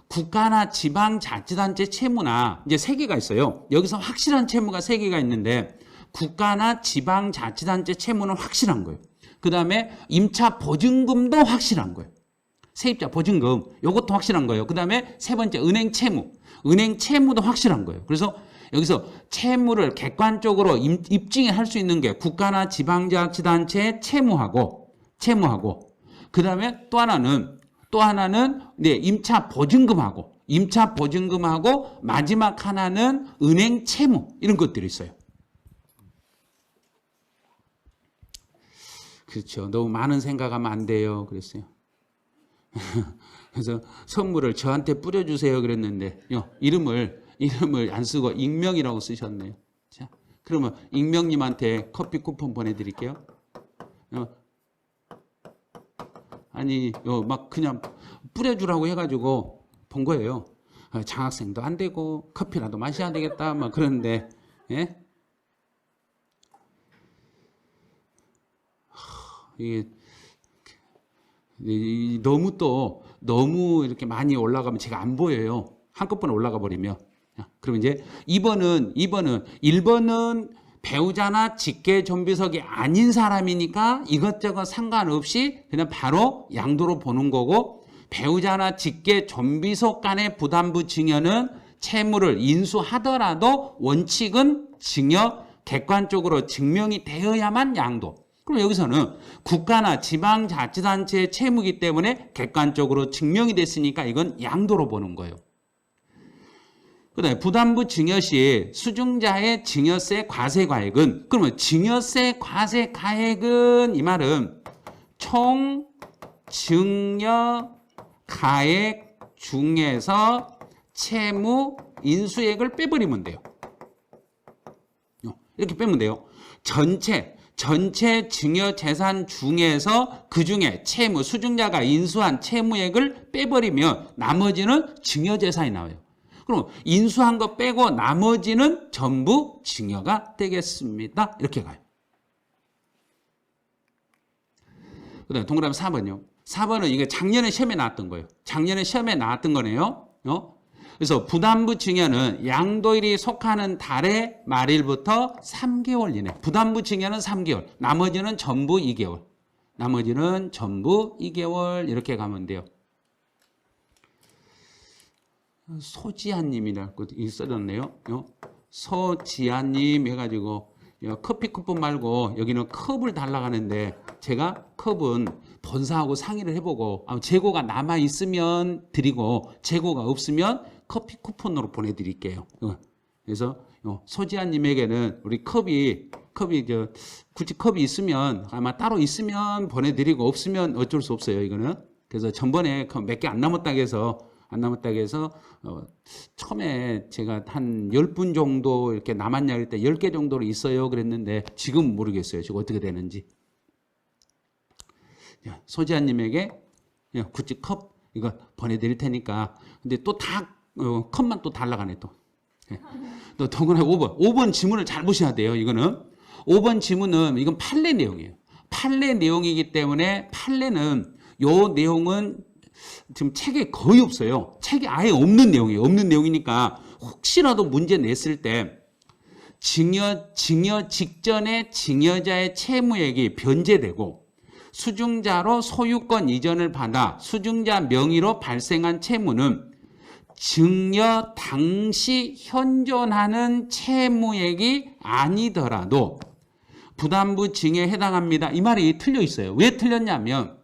국가나 지방자치단체 채무나 이제 3개가 있어요. 여기서 확실한 채무가 3개가 있는데 국가나 지방자치단체 채무는 확실한 거예요. 그 다음에 임차 보증금도 확실한 거예요. 세입자 보증금 이것도 확실한 거예요. 그 다음에 세 번째 은행 채무도 확실한 거예요. 그래서 여기서 채무를 객관적으로 입증할 수 있는 게 국가나 지방자치단체의 채무하고 그 다음에 또 하나는 임차 보증금하고 마지막 하나는 은행 채무 이런 것들이 있어요. 그렇죠. 너무 많은 생각하면 안 돼요. 그랬어요. 그래서 선물을 저한테 뿌려주세요 그랬는데 이름을 안 쓰고 익명이라고 쓰셨네요. 자, 그러면 익명님한테 커피 쿠폰 보내드릴게요. 아니 막 그냥 뿌려주라고 해가지고 본 거예요. 장학생도 안 되고 커피라도 마셔야 되겠다 막 그러는데 예? 이게 너무 이렇게 많이 올라가면 제가 안 보여요. 한꺼번에 올라가 버리면. 그럼 이제 1번은 배우자나 직계 존비속이 아닌 사람이니까 이것저것 상관없이 그냥 바로 양도로 보는 거고, 배우자나 직계 존비속 간의 부담부 증여는 채무를 인수하더라도 원칙은 증여, 객관적으로 증명이 되어야만 양도. 그럼 여기서는 국가나 지방자치단체의 채무이기 때문에 객관적으로 증명이 됐으니까 이건 양도로 보는 거예요. 그 다음에 부담부 증여 시 수증자의 증여세 과세가액은, 그러면 증여세 과세가액은 이 말은 총 증여 가액 중에서 채무 인수액을 빼버리면 돼요. 이렇게 빼면 돼요. 전체 증여 재산 중에서 그 중에 채무, 수증자가 인수한 채무액을 빼버리면 나머지는 증여 재산이 나와요. 그럼 인수한 거 빼고 나머지는 전부 증여가 되겠습니다. 이렇게 가요. 그다음에 동그라미 4번요. 4번은 이게 작년에 시험에 나왔던 거예요. 작년에 시험에 나왔던 거네요. 그래서 부담부 증여는 양도일이 속하는 달의 말일부터 3개월 이내. 부담부 증여는 3개월. 나머지는 전부 2개월. 나머지는 전부 2개월 이렇게 가면 돼요. 소지한님이라고 써졌네요. 소지한님 해가지고 커피 쿠폰 말고 여기는 컵을 달라고 하는데 제가 컵은 본사하고 상의를 해보고 재고가 남아있으면 드리고 재고가 없으면 커피 쿠폰으로 보내드릴게요. 그래서 소지한님에게는 우리 컵이 굳이 컵이 있으면 아마 따로 있으면 보내드리고 없으면 어쩔 수 없어요. 이거는. 그래서 전번에 몇 개 안 남았다고 해서 처음에 제가 한 10분 정도 이렇게 남았냐 할 때 10개 정도로 있어요 그랬는데 지금 모르겠어요. 지금 어떻게 되는지. 소지한님에게 굳이 컵 이거 보내드릴 테니까. 근데 또 컵만 또 달라고 하네 또. 또 동그라미 5번 지문을 잘 보셔야 돼요. 이거는 5번 지문은 이건 판례 내용이에요. 판례 내용이기 때문에 판례는 요 내용은 지금 책에 거의 없어요. 책에 아예 없는 내용이에요. 없는 내용이니까 혹시라도 문제 냈을 때 증여 직전에 증여자의 채무액이 변제되고 수증자로 소유권 이전을 받아 수증자 명의로 발생한 채무는 증여 당시 현존하는 채무액이 아니더라도 부담부 증여에 해당합니다. 이 말이 틀려 있어요. 왜 틀렸냐면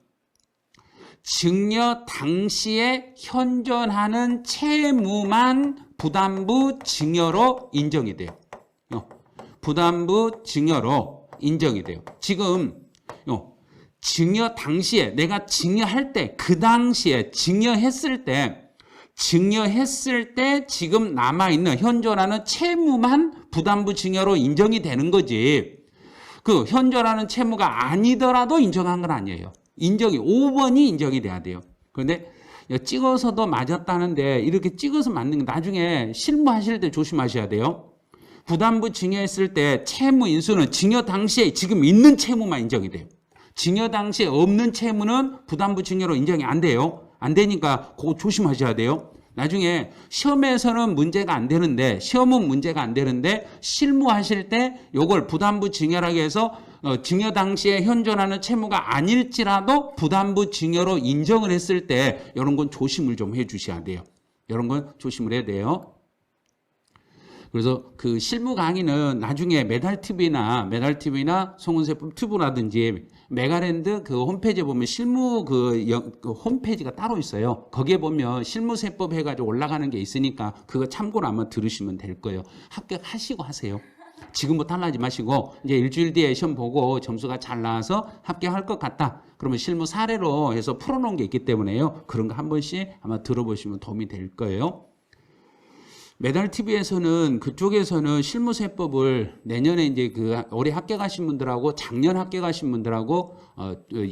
증여 당시에 현존하는 채무만 부담부 증여로 인정이 돼요. 부담부 증여로 인정이 돼요. 지금 증여 당시에 내가 증여할 때 그 당시에 증여했을 때 지금 남아있는 현존하는 채무만 부담부 증여로 인정이 되는 거지. 그 현존하는 채무가 아니더라도 인정한 건 아니에요. 5번이 인정이 돼야 돼요. 그런데 찍어서도 맞았다는데 이렇게 찍어서 맞는 거 나중에 실무하실 때 조심하셔야 돼요. 부담부 증여했을 때 채무 인수는 증여 당시에 지금 있는 채무만 인정이 돼요. 증여 당시에 없는 채무는 부담부 증여로 인정이 안 돼요. 안 되니까 그거 조심하셔야 돼요. 나중에 시험에서는 문제가 안 되는데 실무하실 때 요걸 부담부 증여라고 해서 증여 당시에 현존하는 채무가 아닐지라도 부담부 증여로 인정을 했을 때 이런 건 조심을 좀 해 주셔야 돼요. 이런 건 조심을 해야 돼요. 그래서 그 실무 강의는 나중에 메달TV나 송은세법 튜브라든지 메가랜드 그 홈페이지에 보면 실무 그 홈페이지가 따로 있어요. 거기에 보면 실무세법 해가지고 올라가는 게 있으니까 그거 참고로 한번 들으시면 될 거예요. 합격하시고 하세요. 지금부터 하지 마시고 이제 일주일 뒤에 시험 보고 점수가 잘 나와서 합격할 것 같다. 그러면 실무 사례로 해서 풀어놓은 게 있기 때문에요. 그런 거 한 번씩 아마 들어보시면 도움이 될 거예요. 메달TV에서는 그쪽에서는 실무세법을 내년에 이제 그 올해 합격하신 분들하고 작년 합격하신 분들하고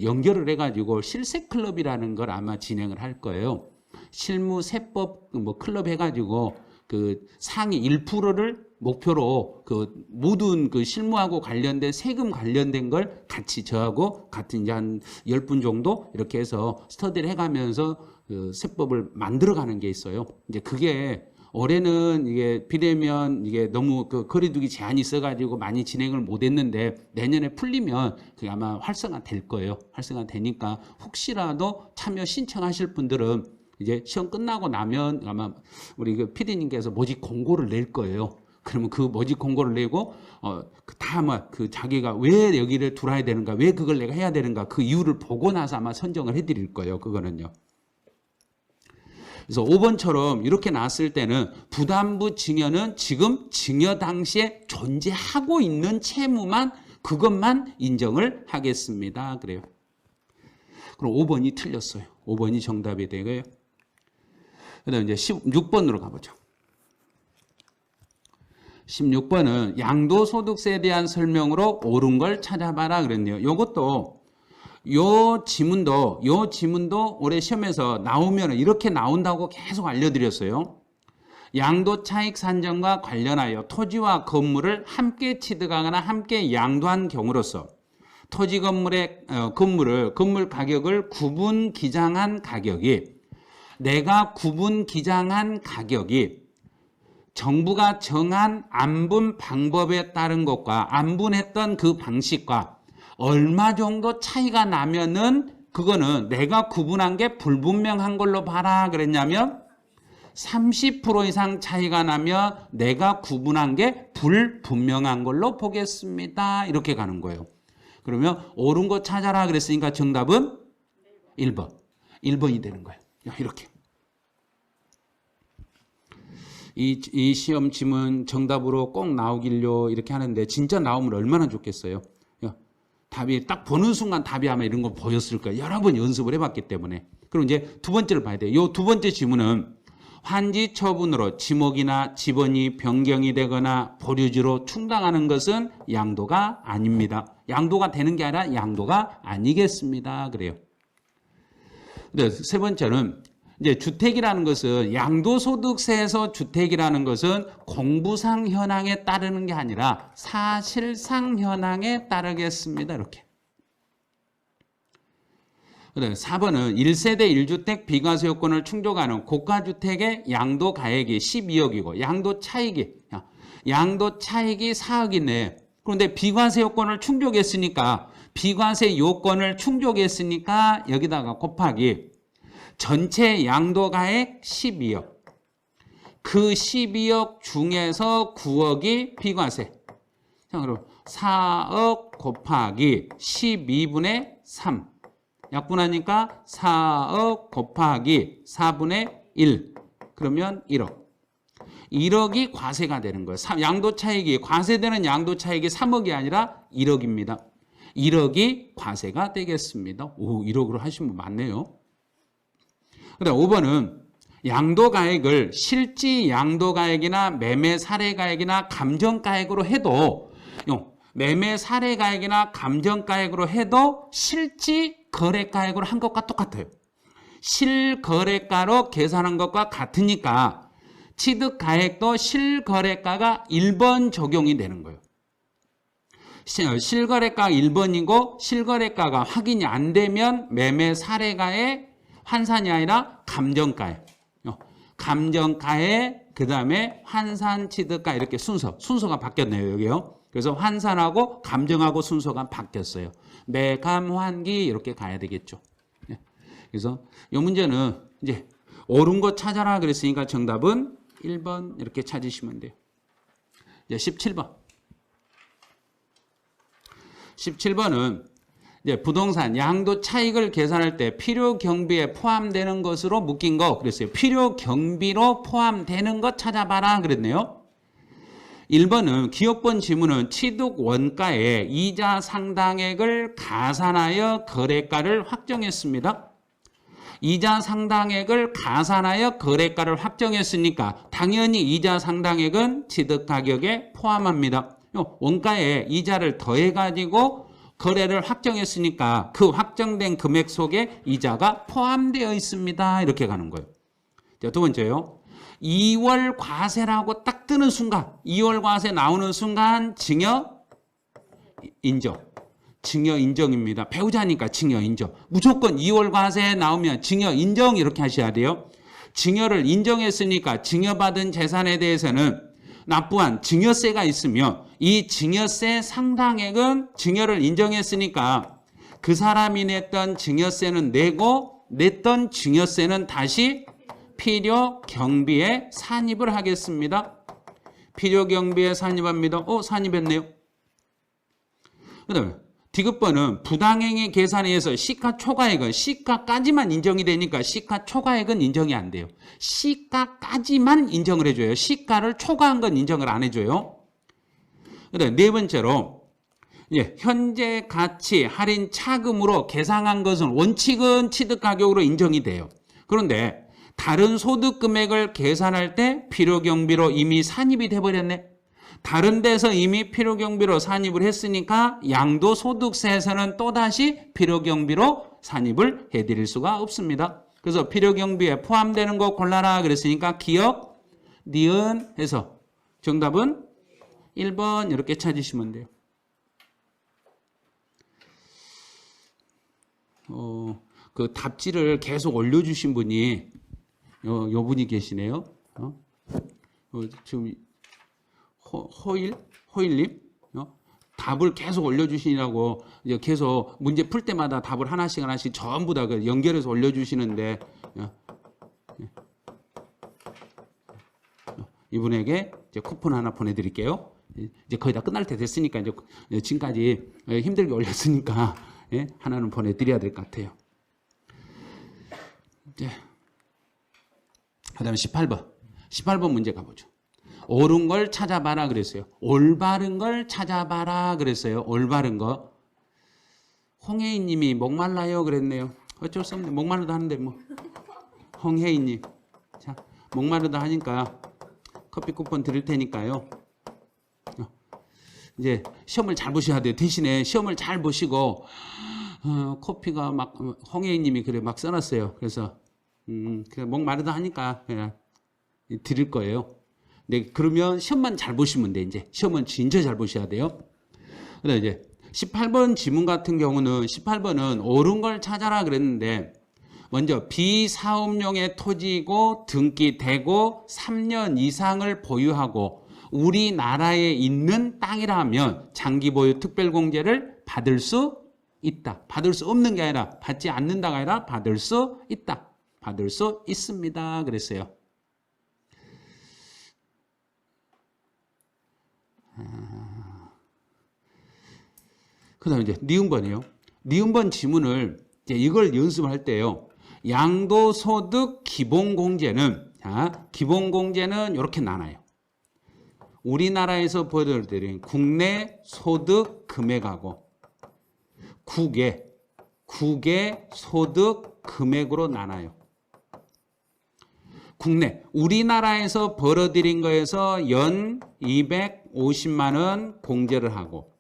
연결을 해가지고 실세클럽이라는 걸 아마 진행을 할 거예요. 실무세법 뭐 클럽 해가지고 그 상위 1%를 목표로 그 모든 그 실무하고 관련된 세금 관련된 걸 같이 저하고 같은 이제 한 10분 정도 이렇게 해서 스터디를 해가면서 그 세법을 만들어가는 게 있어요. 이제 그게 올해는 이게 비대면 이게 너무 그 거리두기 제한이 있어가지고 많이 진행을 못했는데 내년에 풀리면 그게 아마 활성화 될 거예요. 활성화 되니까 혹시라도 참여 신청하실 분들은 이제 시험 끝나고 나면 아마 우리 그 PD님께서 모집 공고를 낼 거예요. 그러면 그 모집 공고를 내고 다 아마 그 자기가 왜 여기를 들어야 되는가, 왜 그걸 내가 해야 되는가 그 이유를 보고 나서 아마 선정을 해드릴 거예요. 그거는요. 그래서 5번처럼 이렇게 나왔을 때는 부담부 증여는 지금 증여 당시에 존재하고 있는 채무만 그것만 인정을 하겠습니다. 그래요. 그럼 5번이 틀렸어요. 5번이 정답이 되고요. 그다음 이제 16번으로 가보죠. 16번은 양도소득세에 대한 설명으로 옳은 걸 찾아봐라 그랬네요. 요것도 요 지문도 올해 시험에서 나오면 이렇게 나온다고 계속 알려드렸어요. 양도차익 산정과 관련하여 토지와 건물을 함께 취득하거나 함께 양도한 경우로서 토지 건물의 건물 가격을 구분 기장한 가격이 내가 구분 기장한 가격이 정부가 정한 안분 방법에 따른 것과 안분했던 그 방식과 얼마 정도 차이가 나면은 그거는 내가 구분한 게 불분명한 걸로 봐라 그랬냐면 30% 이상 차이가 나면 내가 구분한 게 불분명한 걸로 보겠습니다. 이렇게 가는 거예요. 그러면 옳은 거 찾아라 그랬으니까 정답은 1번. 1번이 되는 거예요. 이렇게. 이 시험 지문 정답으로 꼭 나오길요 이렇게 하는데 진짜 나오면 얼마나 좋겠어요. 답이 딱 보는 순간 답이 아마 이런 거 보였을 거예요. 여러 번 연습을 해봤기 때문에. 그럼 이제 두 번째를 봐야 돼요. 이 두 번째 지문은 환지 처분으로 지목이나 지번이 변경이 되거나 보류지로 충당하는 것은 양도가 아닙니다. 양도가 되는 게 아니라 양도가 아니겠습니다. 그래요. 근데 세 번째는 이제 주택이라는 것은 양도소득세에서 주택이라는 것은 공부상 현황에 따르는 게 아니라 사실상 현황에 따르겠습니다. 이렇게. 그다음에 4번은 1세대 1주택 비과세 요건을 충족하는 고가주택의 양도 가액이 12억이고 양도 차익이 4억이네. 그런데 비과세 요건을 충족했으니까 여기다가 곱하기 전체 양도가액 12억. 그 12억 중에서 9억이 비과세. 자, 그럼 4억 곱하기 12분의 3. 약분하니까 4억 곱하기 4분의 1. 그러면 1억. 1억이 과세가 되는 거예요. 양도 차익이, 과세되는 양도 차익이 3억이 아니라 1억입니다. 1억이 과세가 되겠습니다. 오, 1억으로 하신 분 많네요. 그다음 5번은 양도가액을 실지 양도가액이나 매매 사례가액이나 감정가액으로 해도 매매 사례가액이나 감정가액으로 해도 실지 거래가액으로 한 것과 똑같아요. 실거래가로 계산한 것과 같으니까 취득가액도 실거래가가 1번 적용이 되는 거예요. 실거래가 1번이고 실거래가가 확인이 안 되면 매매 사례가액 환산이 아니라 감정가액. 감정가액, 그 다음에 환산, 취득가 이렇게 순서가 바뀌었네요. 여기요. 그래서 환산하고 감정하고 순서가 바뀌었어요. 매감, 환기 이렇게 가야 되겠죠. 그래서 이 문제는 이제 옳은 거 찾아라 그랬으니까 정답은 1번 이렇게 찾으시면 돼요. 이제 17번. 17번은 이제 부동산 양도 차익을 계산할 때 필요 경비에 포함되는 것으로 묶인 거 그랬어요. 필요 경비로 포함되는 것 찾아봐라 그랬네요. 1번은 기억본 지문은 취득 원가에 이자 상당액을 가산하여 거래가를 확정했습니다. 이자 상당액을 가산하여 거래가를 확정했으니까 당연히 이자 상당액은 취득 가격에 포함합니다. 원가에 이자를 더해가지고 거래를 확정했으니까 그 확정된 금액 속에 이자가 포함되어 있습니다. 이렇게 가는 거예요. 자, 두 번째요. 2월 과세라고 딱 뜨는 순간, 2월 과세 나오는 순간 증여 인정. 증여 인정입니다. 배우자니까 증여 인정. 무조건 2월 과세 나오면 증여 인정 이렇게 하셔야 돼요. 증여를 인정했으니까 증여받은 재산에 대해서는 납부한 증여세가 있으며 이 증여세 상당액은 증여를 인정했으니까 그 사람이 냈던 증여세는 내고 냈던 증여세는 다시 필요 경비에 산입을 하겠습니다. 필요 경비에 산입합니다. 산입했네요. 그 다음에 디귿번은 부당행위 계산에 의해서 시가초과액은 시가까지만 인정이 되니까 시가초과액은 인정이 안 돼요. 시가까지만 인정을 해줘요. 시가를 초과한 건 인정을 안 해줘요. 그다음 네 번째로 현재 가치 할인 차금으로 계상한 것은 원칙은 취득가격으로 인정이 돼요. 그런데 다른 소득 금액을 계산할 때 필요경비로 이미 산입이 돼버렸네. 다른 데서 이미 필요경비로 산입을 했으니까 양도소득세에서는 또다시 필요경비로 산입을 해드릴 수가 없습니다. 그래서 필요경비에 포함되는 거 골라라 그랬으니까 기억, 니은 해서 정답은 1번 이렇게 찾으시면 돼요. 그 답지를 계속 올려주신 분이 요 분이 계시네요. 지금 호일님 답을 계속 올려주시라고 이제 계속 문제 풀 때마다 답을 하나씩 전부 다 연결해서 올려주시는데 이분에게 이제 쿠폰 하나 보내드릴게요. 이제 거의 다 끝날 때 됐으니까 이제 지금까지 힘들게 올렸으니까 하나는 보내드려야 될 것 같아요. 이제 그다음에 18번 문제 가보죠. 옳은 걸 찾아봐라 그랬어요. 올바른 걸 찾아봐라 그랬어요. 올바른 거. 홍혜인님이 목말라요 그랬네요. 어쩔 수 없네. 목마르다 하는데 뭐. 홍혜인님, 자 목마르다 하니까 커피 쿠폰 드릴 테니까요. 이제 시험을 잘 보셔야 돼요. 대신에 시험을 잘 보시고 커피가 막 홍혜인님이 그래 막 써놨어요. 그래서 그래 목마르다 하니까 그냥 드릴 거예요. 네, 그러면 시험만 잘 보시면 돼. 이제 시험은 진짜 잘 보셔야 돼요. 그다음 이제 18번 지문 같은 경우는 18번은 옳은 걸 찾아라 그랬는데 먼저 비사업용의 토지이고 등기되고 3년 이상을 보유하고 우리나라에 있는 땅이라면 장기 보유 특별공제를 받을 수 있다. 받을 수 없는 게 아니라 받지 않는다가 아니라 받을 수 있다. 받을 수 있습니다. 그랬어요. 그 다음에 이제 니은번이에요. 니은번 지문을 이제 이걸 연습할 때요. 양도소득 기본공제는 자, 기본공제는 이렇게 나눠요. 우리나라에서 보여드린 국내 소득 금액하고 국외 소득 금액으로 나눠요. 국내 우리나라에서 벌어들인 거에서 연 250만 원 공제를 하고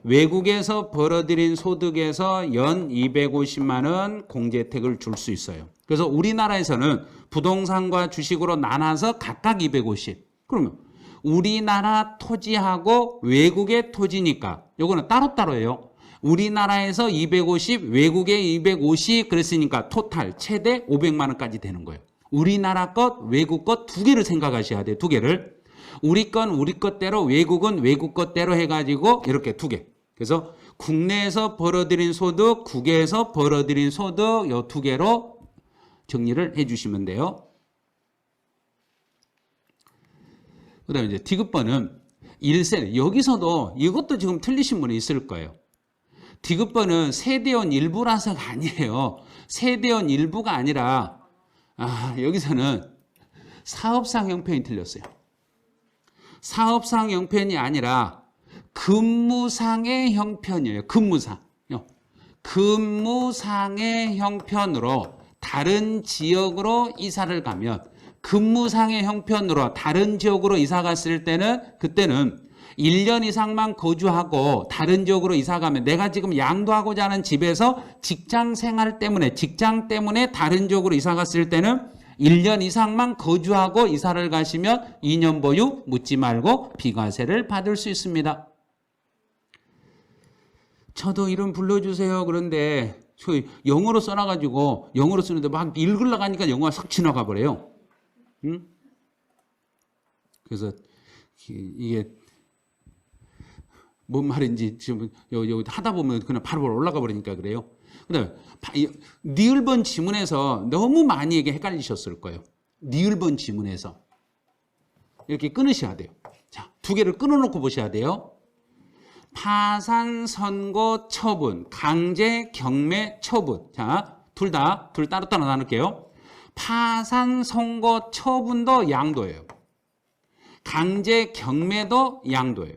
외국에서 벌어들인 소득에서 연 250만 원 공제 혜택을 줄 수 있어요. 그래서 우리나라에서는 부동산과 주식으로 나눠서 각각 250. 그러면 우리나라 토지하고 외국의 토지니까 요거는 따로따로예요. 우리나라에서 250, 외국에 250 그랬으니까 토탈 최대 500만 원까지 되는 거예요. 우리나라 것, 외국 것 두 개를 생각하셔야 돼요. 두 개를. 우리 건 우리 것대로, 외국은 외국 것대로 해가지고 이렇게 두 개. 그래서 국내에서 벌어들인 소득, 국외에서 벌어들인 소득 요 두 개로 정리를 해주시면 돼요. 그 다음에 이제 디귿번은 1세. 여기서도 이것도 지금 틀리신 분이 있을 거예요. 디귿번은 세대원 일부라서가 아니에요. 세대원 일부가 아니라 여기서는 사업상 형편이 틀렸어요. 사업상 형편이 아니라 근무상의 형편이에요. 근무상의 형편으로 다른 지역으로 이사를 가면 근무상의 형편으로 다른 지역으로 이사 갔을 때는 그때는 1년 이상만 거주하고 다른 지역으로 이사 가면 내가 지금 양도하고자 하는 집에서 직장 때문에 다른 지역으로 이사 갔을 때는 1년 이상만 거주하고 이사를 가시면 2년 보유 묻지 말고 비과세를 받을 수 있습니다. 저도 이름 불러주세요. 그런데 저 영어로 써놔가지고 영어로 쓰는데 막 읽으려고 하니까 영어가 싹 지나가 버려요. 응? 그래서 이게 뭔 말인지 지금 하다 보면 그냥 바로 올라가 버리니까 그래요. 그다음에 니을번 지문에서 너무 많이 이게 헷갈리셨을 거예요. 니을번 지문에서 이렇게 끊으셔야 돼요. 자, 두 개를 끊어놓고 보셔야 돼요. 파산, 선고, 처분, 강제, 경매, 처분. 자, 둘 따로따로 나눌게요. 파산, 선고, 처분도 양도예요. 강제, 경매도 양도예요.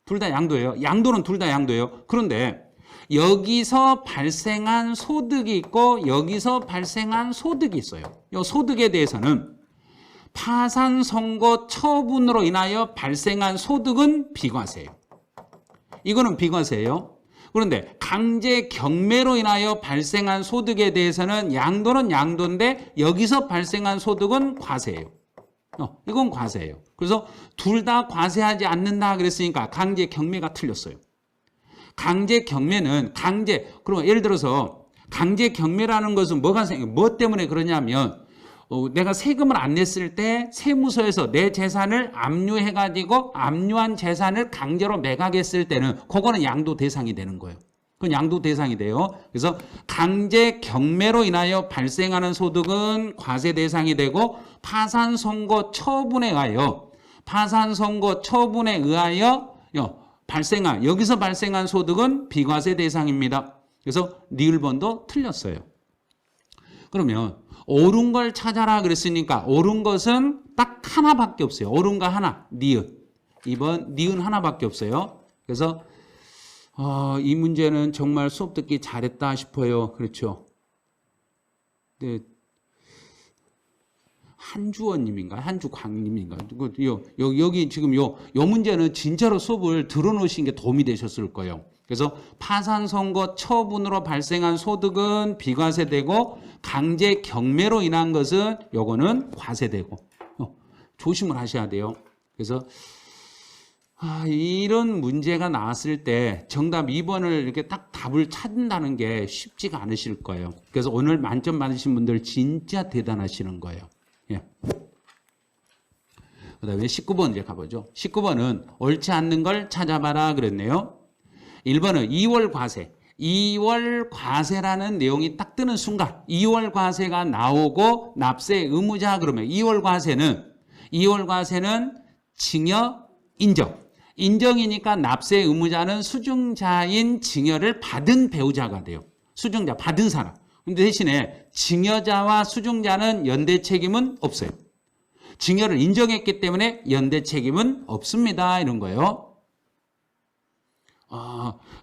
둘 다 양도예요. 양도는 둘 다 양도예요. 그런데 여기서 발생한 소득이 있고 여기서 발생한 소득이 있어요. 이 소득에 대해서는 파산, 선고, 처분으로 인하여 발생한 소득은 비과세예요. 이거는 비과세예요. 그런데 강제 경매로 인하여 발생한 소득에 대해서는 양도는 양도인데 여기서 발생한 소득은 과세예요. 이건 과세예요. 그래서 둘 다 과세하지 않는다 그랬으니까 강제 경매가 틀렸어요. 강제 경매는 그럼 예를 들어서 강제 경매라는 것은 뭐 때문에 그러냐면 내가 세금을 안 냈을 때 세무서에서 내 재산을 압류해가지고 압류한 재산을 강제로 매각했을 때는 그거는 양도 대상이 되는 거예요. 그건 양도 대상이 돼요. 그래서 강제 경매로 인하여 발생하는 소득은 과세 대상이 되고 파산 선고 처분에 의하여 여기서 발생한 소득은 비과세 대상입니다. 그래서 리을번도 틀렸어요. 그러면 옳은 걸 찾아라 그랬으니까 옳은 것은 딱 하나밖에 없어요. 옳은 거 하나, 니은. 2번 니은 하나밖에 없어요. 그래서 이 문제는 정말 수업 듣기 잘했다 싶어요. 그렇죠? 네. 한주원님인가? 한주광님인가? 여기 지금 요 문제는 진짜로 수업을 들어놓으신 게 도움이 되셨을 거예요. 그래서 파산 선고 처분으로 발생한 소득은 비과세되고 강제 경매로 인한 것은 요거는 과세되고 조심을 하셔야 돼요. 그래서 이런 문제가 나왔을 때 정답 2번을 이렇게 딱 답을 찾는다는 게 쉽지가 않으실 거예요. 그래서 오늘 만점 받으신 분들 진짜 대단하시는 거예요. 예. 그 다음에 19번 이제 가보죠. 19번은 옳지 않는 걸 찾아봐라 그랬네요. 1번은 2월 과세. 2월 과세라는 내용이 딱 뜨는 순간 2월 과세가 나오고 납세 의무자 그러면 2월 과세는 증여 인정. 인정이니까 납세 의무자는 수증자인 증여를 받은 배우자가 돼요. 수증자 받은 사람. 근데 대신에 증여자와 수증자는 연대 책임은 없어요. 증여를 인정했기 때문에 연대 책임은 없습니다. 이런 거예요.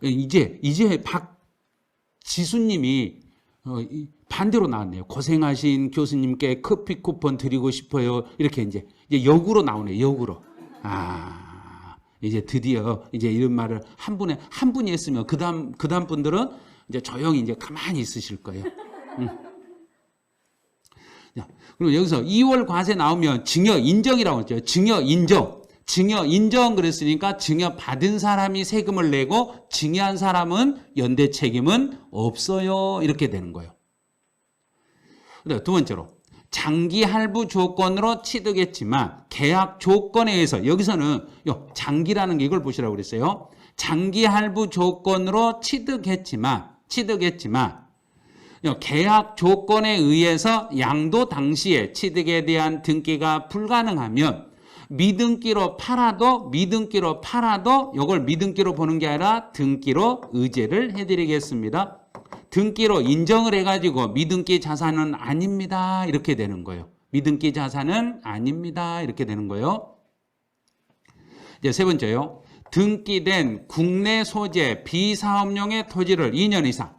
이제 박지수님이 반대로 나왔네요. 고생하신 교수님께 커피 쿠폰 드리고 싶어요. 이렇게 이제 역으로 나오네요. 역으로. 이제 드디어 이제 이런 말을 한 분이 했으면 그다음 분들은 이제 조용히 이제 가만히 있으실 거예요. 자, 그럼 여기서 2월 과세 나오면 증여 인정이라고 했죠. 증여 인정 그랬으니까 증여 받은 사람이 세금을 내고 증여한 사람은 연대 책임은 없어요. 이렇게 되는 거예요. 두 번째로 장기 할부 조건으로 취득했지만 계약 조건에 의해서 여기서는 장기라는 게 이걸 보시라고 그랬어요. 장기 할부 조건으로 취득했지만 계약 조건에 의해서 양도 당시에 취득에 대한 등기가 불가능하면 미등기로 팔아도 이걸 미등기로 보는 게 아니라 등기로 의제를 해드리겠습니다. 등기로 인정을 해가지고 미등기 자산은 아닙니다. 이렇게 되는 거예요. 미등기 자산은 아닙니다. 이렇게 되는 거예요. 이제 세 번째요. 등기된 국내 소재 비사업용의 토지를 2년 이상.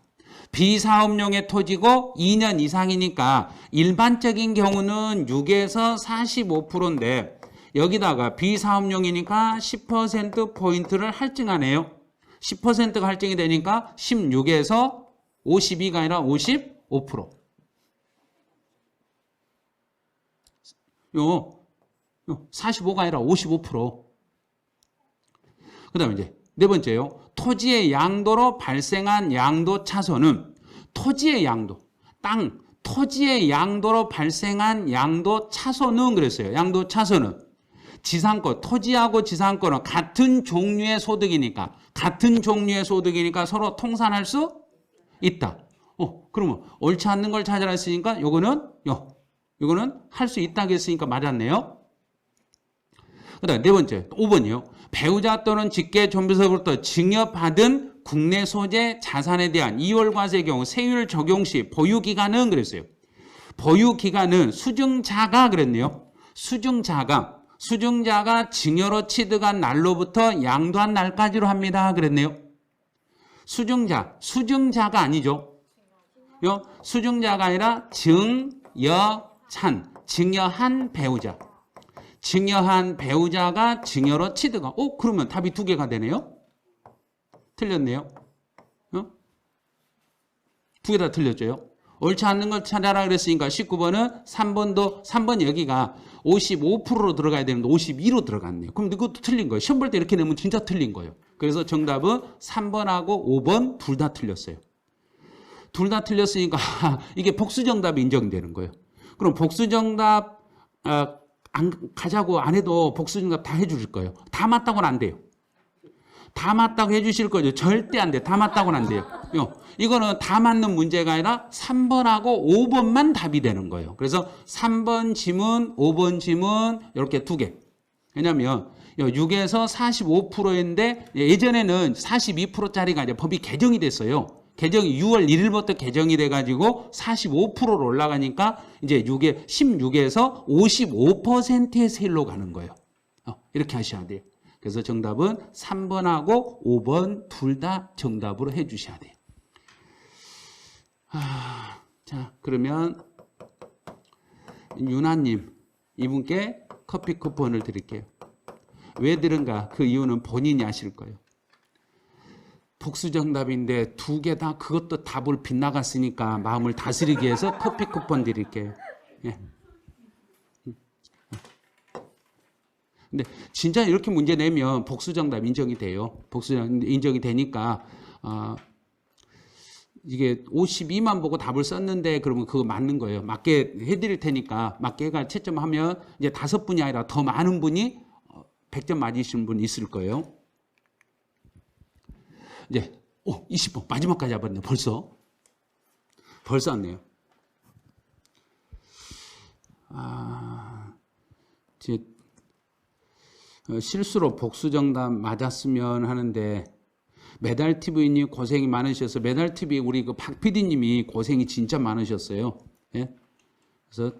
비사업용의 토지고 2년 이상이니까 일반적인 경우는 6에서 45%인데 여기다가 비사업용이니까 10%포인트를 할증하네요. 10%가 할증이 되니까 16에서 52가 아니라 55%. 45가 아니라 55%. 그 다음에 이제 네 번째요. 토지의 양도로 발생한 양도 차손은 토지의 양도로 발생한 양도 차손은 그랬어요. 양도 차손은 지상권, 토지하고 지상권은 같은 종류의 소득이니까 서로 통산할 수 있다. 그러면 옳지 않는 걸 찾아라 했으니까 요거는 할 수 있다고 했으니까 맞았네요. 그 다음에 네 번째, 5번이요. 배우자 또는 직계 존비서로부터 증여받은 국내 소재 자산에 대한 2월 과세의 경우 세율 적용 시 보유기간은 그랬어요. 보유기간은 수증자가 그랬네요. 수증자가 증여로 취득한 날로부터 양도한 날까지로 합니다. 그랬네요. 수증자가 아니죠. 수증자가 아니라 증여한 배우자가 증여로 취득하고 그러면 답이 두 개가 되네요. 틀렸네요. 두 개 다 틀렸죠. 옳지 않는 걸 찾아라 그랬으니까 19번은 3번 여기가 55%로 들어가야 되는데 52로 들어갔네요. 그럼 이것도 틀린 거예요. 시험 볼 때 이렇게 내면 진짜 틀린 거예요. 그래서 정답은 3번하고 5번 둘 다 틀렸어요. 둘 다 틀렸으니까 이게 복수정답이 인정되는 거예요. 그럼 복수정답 안 가자고 안 해도 복수정답 다 해주실 거예요. 다 맞다고는 안 돼요. 다 맞다고 해주실 거죠. 절대 안 돼요. 다 맞다고는 안 돼요. 이거는 다 맞는 문제가 아니라 3번하고 5번만 답이 되는 거예요. 그래서 3번 지문, 5번 지문 이렇게 두 개. 왜냐하면 6에서 45%인데 예전에는 42%짜리가 이제 법이 개정이 됐어요. 개정이 6월 1일부터 개정이 돼가지고 45%로 올라가니까 이제 16에서 55%의 세율로 가는 거예요. 이렇게 하셔야 돼요. 그래서 정답은 3번하고 5번 둘 다 정답으로 해주셔야 돼요. 자, 그러면 유나님 이분께 커피 쿠폰을 드릴게요. 왜 들은가? 그 이유는 본인이 아실 거예요. 복수정답인데 두 개 다 그것도 답을 빗나갔으니까 마음을 다스리기 위해서 커피 쿠폰 드릴게요. 예. 근데 진짜 이렇게 문제 내면 복수정답 인정이 돼요. 복수정답 인정이 되니까 이게 52만 보고 답을 썼는데 그러면 그거 맞는 거예요. 맞게 해드릴 테니까 맞게 해가 채점하면 이제 5분이 아니라 더 많은 분이 100점 맞으시는 분 있을 거예요. 이제 20번 마지막까지 잡았네요. 벌써 왔네요. 이제 실수로 복수정답 맞았으면 하는데 메달TV님 고생이 많으셔서 메달TV 우리 그 박 PD님이 고생이 진짜 많으셨어요. 예? 그래서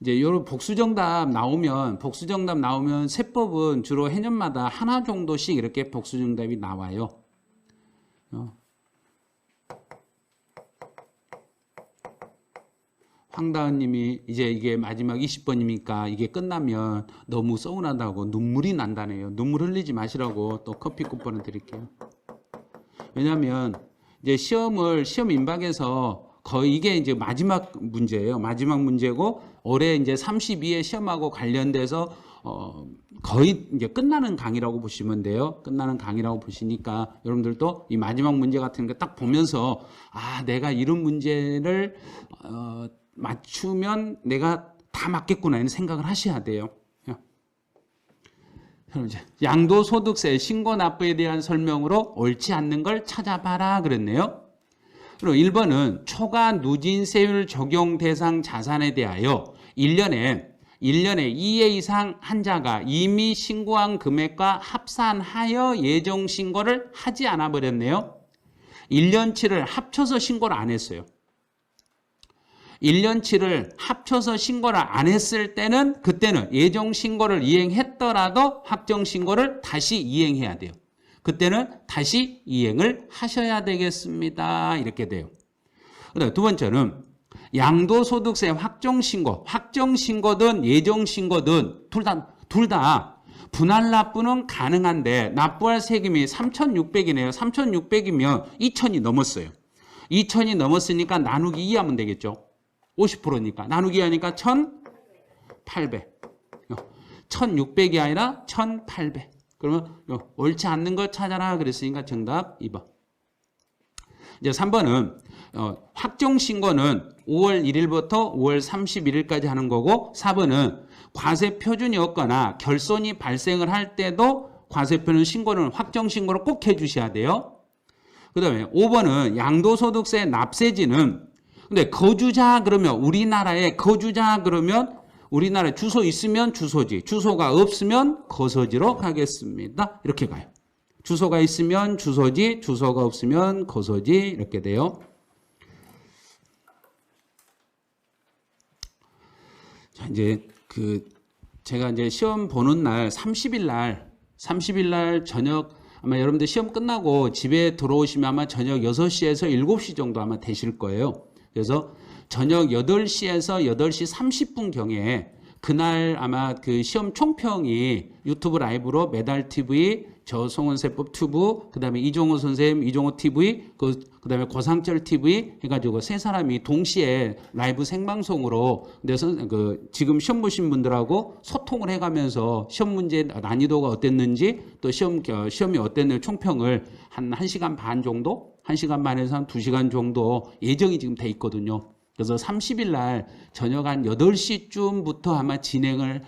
이제 이런 복수정답 나오면 세법은 주로 해년마다 하나 정도씩 이렇게 복수정답이 나와요. 황다은님이 이제 이게 마지막 20번이니까 이게 끝나면 너무 서운하다고 눈물이 난다네요. 눈물 흘리지 마시라고 또 커피 쿠폰을 드릴게요. 왜냐하면 이제 시험 임박에서 거의 이게 이제 마지막 문제예요. 마지막 문제고 올해 이제 32회 시험하고 관련돼서 거의 이제 끝나는 강의라고 보시면 돼요. 끝나는 강의라고 보시니까 여러분들도 이 마지막 문제 같은 거 딱 보면서 내가 이런 문제를 맞추면 내가 다 맞겠구나 이런 생각을 하셔야 돼요. 양도소득세 신고납부에 대한 설명으로 옳지 않는 걸 찾아봐라 그랬네요. 그리고 1번은 초과 누진세율 적용 대상 자산에 대하여 1년에 2회 이상 한자가 이미 신고한 금액과 합산하여 예정 신고를 하지 않아 버렸네요. 1년치를 합쳐서 신고를 안 했어요. 1년치를 합쳐서 신고를 안 했을 때는 그때는 예정 신고를 이행했더라도 확정 신고를 다시 이행해야 돼요. 그때는 다시 이행을 하셔야 되겠습니다. 이렇게 돼요. 그다음에 두 번째는 양도소득세 확정신고든 예정신고든 둘 다 분할 납부는 가능한데 납부할 세금이 3,600이네요. 3,600이면 2,000이 넘었어요. 2,000이 넘었으니까 나누기 2 하면 되겠죠. 50%니까 나누기 하니까 1,800. 1,600이 아니라 1,800. 그러면 옳지 않는 걸 찾아라 그랬으니까 정답 2번. 이제 3번은 확정신고는 5월 1일부터 5월 31일까지 하는 거고 4번은 과세 표준이 없거나 결손이 발생을 할 때도 과세표는 신고는 확정신고를 꼭 해주셔야 돼요. 그 다음에 5번은 양도소득세 납세지는 근데 거주자 그러면 우리나라에 주소 있으면 주소지, 주소가 없으면 거소지로 가겠습니다. 이렇게 가요. 주소가 있으면 주소지, 주소가 없으면 거소지 이렇게 돼요. 자, 이제 제가 이제 시험 보는 날 30일 날 저녁 아마 여러분들 시험 끝나고 집에 들어오시면 아마 저녁 6시에서 7시 정도 아마 되실 거예요. 그래서 저녁 8시에서 8시 30분 경에 그날 아마 그 시험 총평이 유튜브 라이브로 매달TV, 저 송원세법 튜브, 그 다음에 이종호 선생님, 이종호 TV, 그 다음에 고상철 TV 해가지고 세 사람이 동시에 라이브 생방송으로 지금 시험 보신 분들하고 소통을 해가면서 시험 문제 난이도가 어땠는지 또 시험이 어땠는지 총평을 한 1시간 반 정도? 1시간 반에서 한 2시간 정도 예정이 지금 돼 있거든요. 그래서 30일 날 저녁 한 8시쯤부터 아마 진행을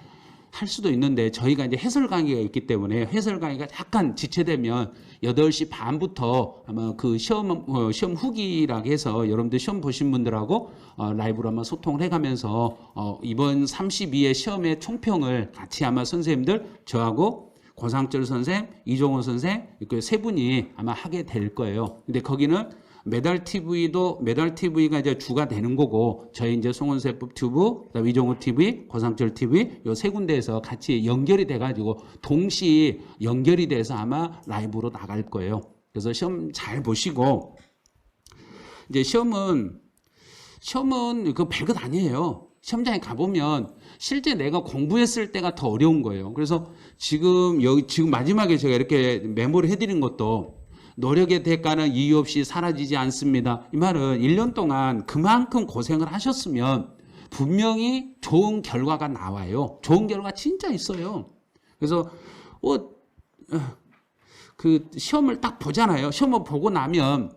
할 수도 있는데 저희가 이제 해설 강의가 있기 때문에 해설 강의가 약간 지체되면 8시 반부터 아마 그 시험 후기라고 해서 여러분들 시험 보신 분들하고 라이브로 한번 소통을 해가면서 이번 32회 시험의 총평을 같이 아마 선생님들 저하고 고상철 선생, 이종호 선생 그 세 분이 아마 하게 될 거예요. 근데 거기는 매달TV가 이제 주가 되는 거고, 저희 이제 송원세법 튜브, 그다음에 이종호 TV, 고상철 TV, 요 세 군데에서 같이 연결이 돼가지고, 동시 연결이 돼서 아마 라이브로 나갈 거예요. 그래서 시험 잘 보시고, 이제 시험은 그 별것 아니에요. 시험장에 가보면 실제 내가 공부했을 때가 더 어려운 거예요. 그래서 지금 마지막에 제가 이렇게 메모를 해드린 것도 노력의 대가는 이유 없이 사라지지 않습니다. 이 말은 1년 동안 그만큼 고생을 하셨으면 분명히 좋은 결과가 나와요. 좋은 결과 진짜 있어요. 그래서 그 시험을 딱 보잖아요. 시험을 보고 나면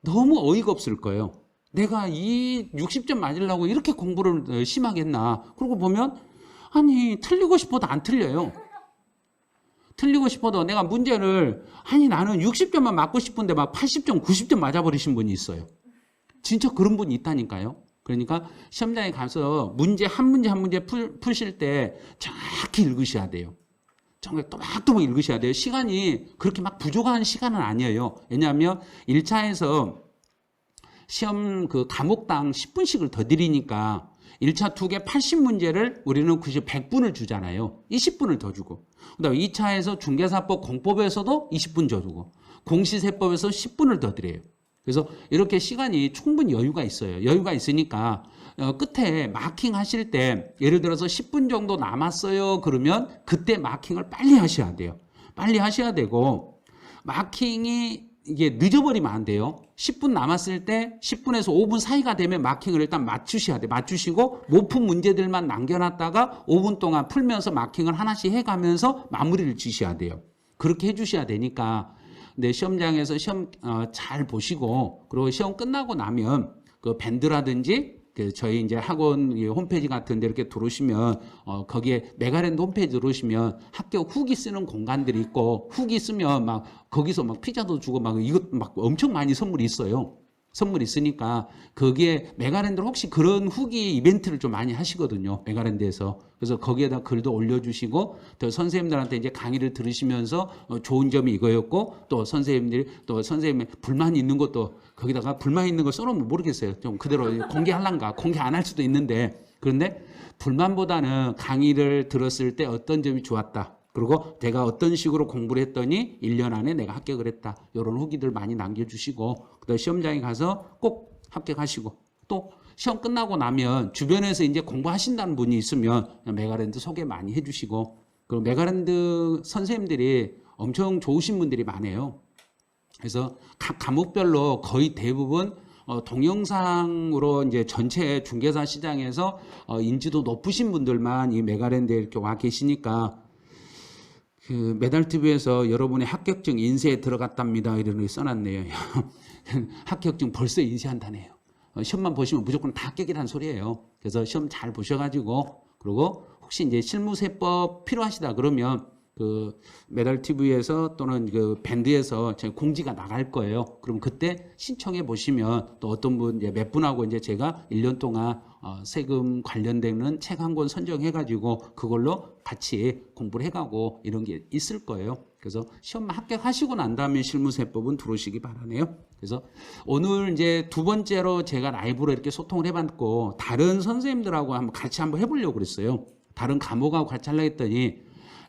너무 어이가 없을 거예요. 내가 이 60점 맞으려고 이렇게 공부를 심하게 했나. 그러고 보면 아니 틀리고 싶어도 안 틀려요. 틀리고 싶어도 내가 문제를 나는 60점만 맞고 싶은데 막 80점, 90점 맞아버리신 분이 있어요. 진짜 그런 분이 있다니까요. 그러니까 시험장에 가서 문제 한 문제 푸실 때 정확히 읽으셔야 돼요. 정말 또박또박 읽으셔야 돼요. 시간이 그렇게 막 부족한 시간은 아니에요. 왜냐하면 1차에서 시험 그 과목당 10분씩을 더 드리니까 1차 2개 80문제를 우리는 100분을 주잖아요. 20분을 더 주고. 그 다음에 2차에서 중개사법 공법에서도 20분 더 주고 공시세법에서 10분을 더 드려요. 그래서 이렇게 시간이 충분히 여유가 있어요. 여유가 있으니까 끝에 마킹 하실 때 예를 들어서 10분 정도 남았어요. 그러면 그때 마킹을 빨리 하셔야 돼요. 빨리 하셔야 되고 마킹이 이게 늦어버리면 안 돼요. 10분 남았을 때 10분에서 5분 사이가 되면 마킹을 일단 맞추셔야 돼요. 맞추시고 못 푼 문제들만 남겨놨다가 5분 동안 풀면서 마킹을 하나씩 해가면서 마무리를 지셔야 돼요. 그렇게 해주셔야 되니까 근데 시험장에서 시험 잘 보시고 그리고 시험 끝나고 나면 그 밴드라든지 저희 이제 학원 홈페이지 같은 데 이렇게 들어오시면 거기에 메가랜드 홈페이지 들어오시면 합격 후기 쓰는 공간들이 있고 후기 쓰면 막 거기서 막 피자도 주고 막 이것 막 엄청 많이 선물이 있어요. 선물이 있으니까 거기에 메가랜드로 혹시 그런 후기 이벤트를 좀 많이 하시거든요. 메가랜드에서. 그래서 거기에다 글도 올려주시고 또 선생님들한테 이제 강의를 들으시면서 좋은 점이 이거였고 또 선생님들이 또 선생님의 불만이 있는 것도 거기다가 불만 있는 걸 써놓으면 모르겠어요. 좀 그대로 공개할란가 공개 안 할 수도 있는데 그런데 불만보다는 강의를 들었을 때 어떤 점이 좋았다. 그리고 내가 어떤 식으로 공부를 했더니 1년 안에 내가 합격을 했다. 이런 후기들 많이 남겨주시고 그다음 시험장에 가서 꼭 합격하시고 또 시험 끝나고 나면 주변에서 이제 공부하신다는 분이 있으면 메가랜드 소개 많이 해주시고 그리고 메가랜드 선생님들이 엄청 좋으신 분들이 많아요. 그래서 각 과목별로 거의 대부분 동영상으로 이제 전체 중개사 시장에서 인지도 높으신 분들만 이 메가랜드에 이렇게 와 계시니까 그 매달TV에서 여러분의 합격증 인쇄에 들어갔답니다. 이런 거 써놨네요. 합격증 벌써 인쇄한다네요. 시험만 보시면 무조건 다 합격이라는 소리예요. 그래서 시험 잘 보셔가지고 그리고 혹시 이제 실무세법 필요하시다 그러면 그 매달TV에서 또는 그 밴드에서 제가 공지가 나갈 거예요. 그럼 그때 신청해 보시면 또 어떤 분 이제 몇 분하고 이제 제가 1년 동안 세금 관련되는 책 한 권 선정해 가지고 그걸로 같이 공부를 해가고 이런 게 있을 거예요. 그래서 시험 합격하시고 난 다음에 실무세법은 들어오시기 바라네요. 그래서 오늘 이제 두 번째로 제가 라이브로 이렇게 소통을 해봤고 다른 선생님들하고 같이 한번 해보려고 그랬어요. 다른 과목하고 같이 하려고 했더니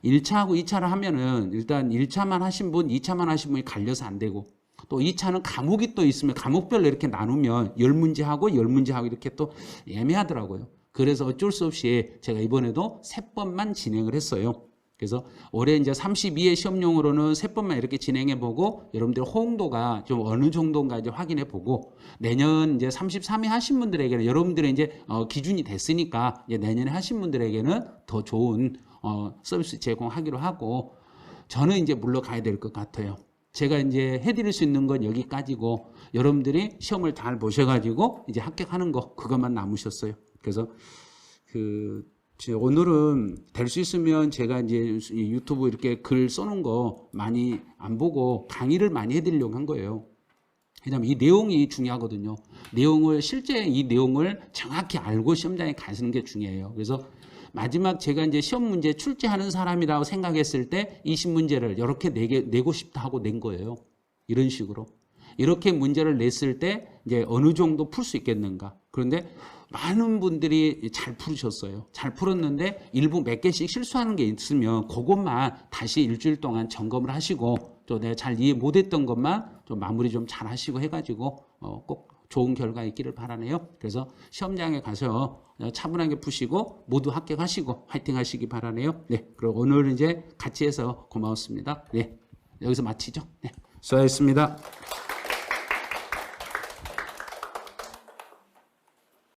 1차하고 2차를 하면은 일단 1차만 하신 분, 2차만 하신 분이 갈려서 안 되고 또 2차는 과목이 또 있으면 과목별로 이렇게 나누면 10문제 하고 10문제 하고 이렇게 또 애매하더라고요. 그래서 어쩔 수 없이 제가 이번에도 3번만 진행을 했어요. 그래서 올해 이제 32회 시험용으로는 3번만 이렇게 진행해 보고 여러분들 호응도가 좀 어느 정도인가 이제 확인해 보고 내년 이제 33회 하신 분들에게는 여러분들의 이제 기준이 됐으니까 이제 내년에 하신 분들에게는 더 좋은 서비스 제공하기로 하고 저는 이제 물러가야 될 것 같아요. 제가 이제 해드릴 수 있는 건 여기까지고 여러분들이 시험을 잘 보셔가지고 이제 합격하는 거 그것만 남으셨어요. 그래서 오늘은 될 수 있으면 제가 이제 유튜브 이렇게 글 써놓은 거 많이 안 보고 강의를 많이 해드리려고 한 거예요. 왜냐하면 이 내용이 중요하거든요. 실제 이 내용을 정확히 알고 시험장에 가시는 게 중요해요. 그래서 마지막 제가 이제 시험 문제 출제하는 사람이라고 생각했을 때 20문제를 이렇게 내고 싶다 하고 낸 거예요. 이런 식으로. 이렇게 문제를 냈을 때 이제 어느 정도 풀 수 있겠는가. 그런데 많은 분들이 잘 풀으셨어요. 잘 풀었는데 일부 몇 개씩 실수하는 게 있으면 그것만 다시 일주일 동안 점검을 하시고 또 내가 잘 이해 못했던 것만 좀 마무리 좀 잘 하시고 해가지고 꼭 좋은 결과 있기를 바라네요. 그래서 시험장에 가서 차분하게 푸시고 모두 합격하시고 화이팅 하시기 바라네요. 네, 그럼 오늘 이제 같이 해서 고마웠습니다. 네, 여기서 마치죠. 네, 수고하셨습니다.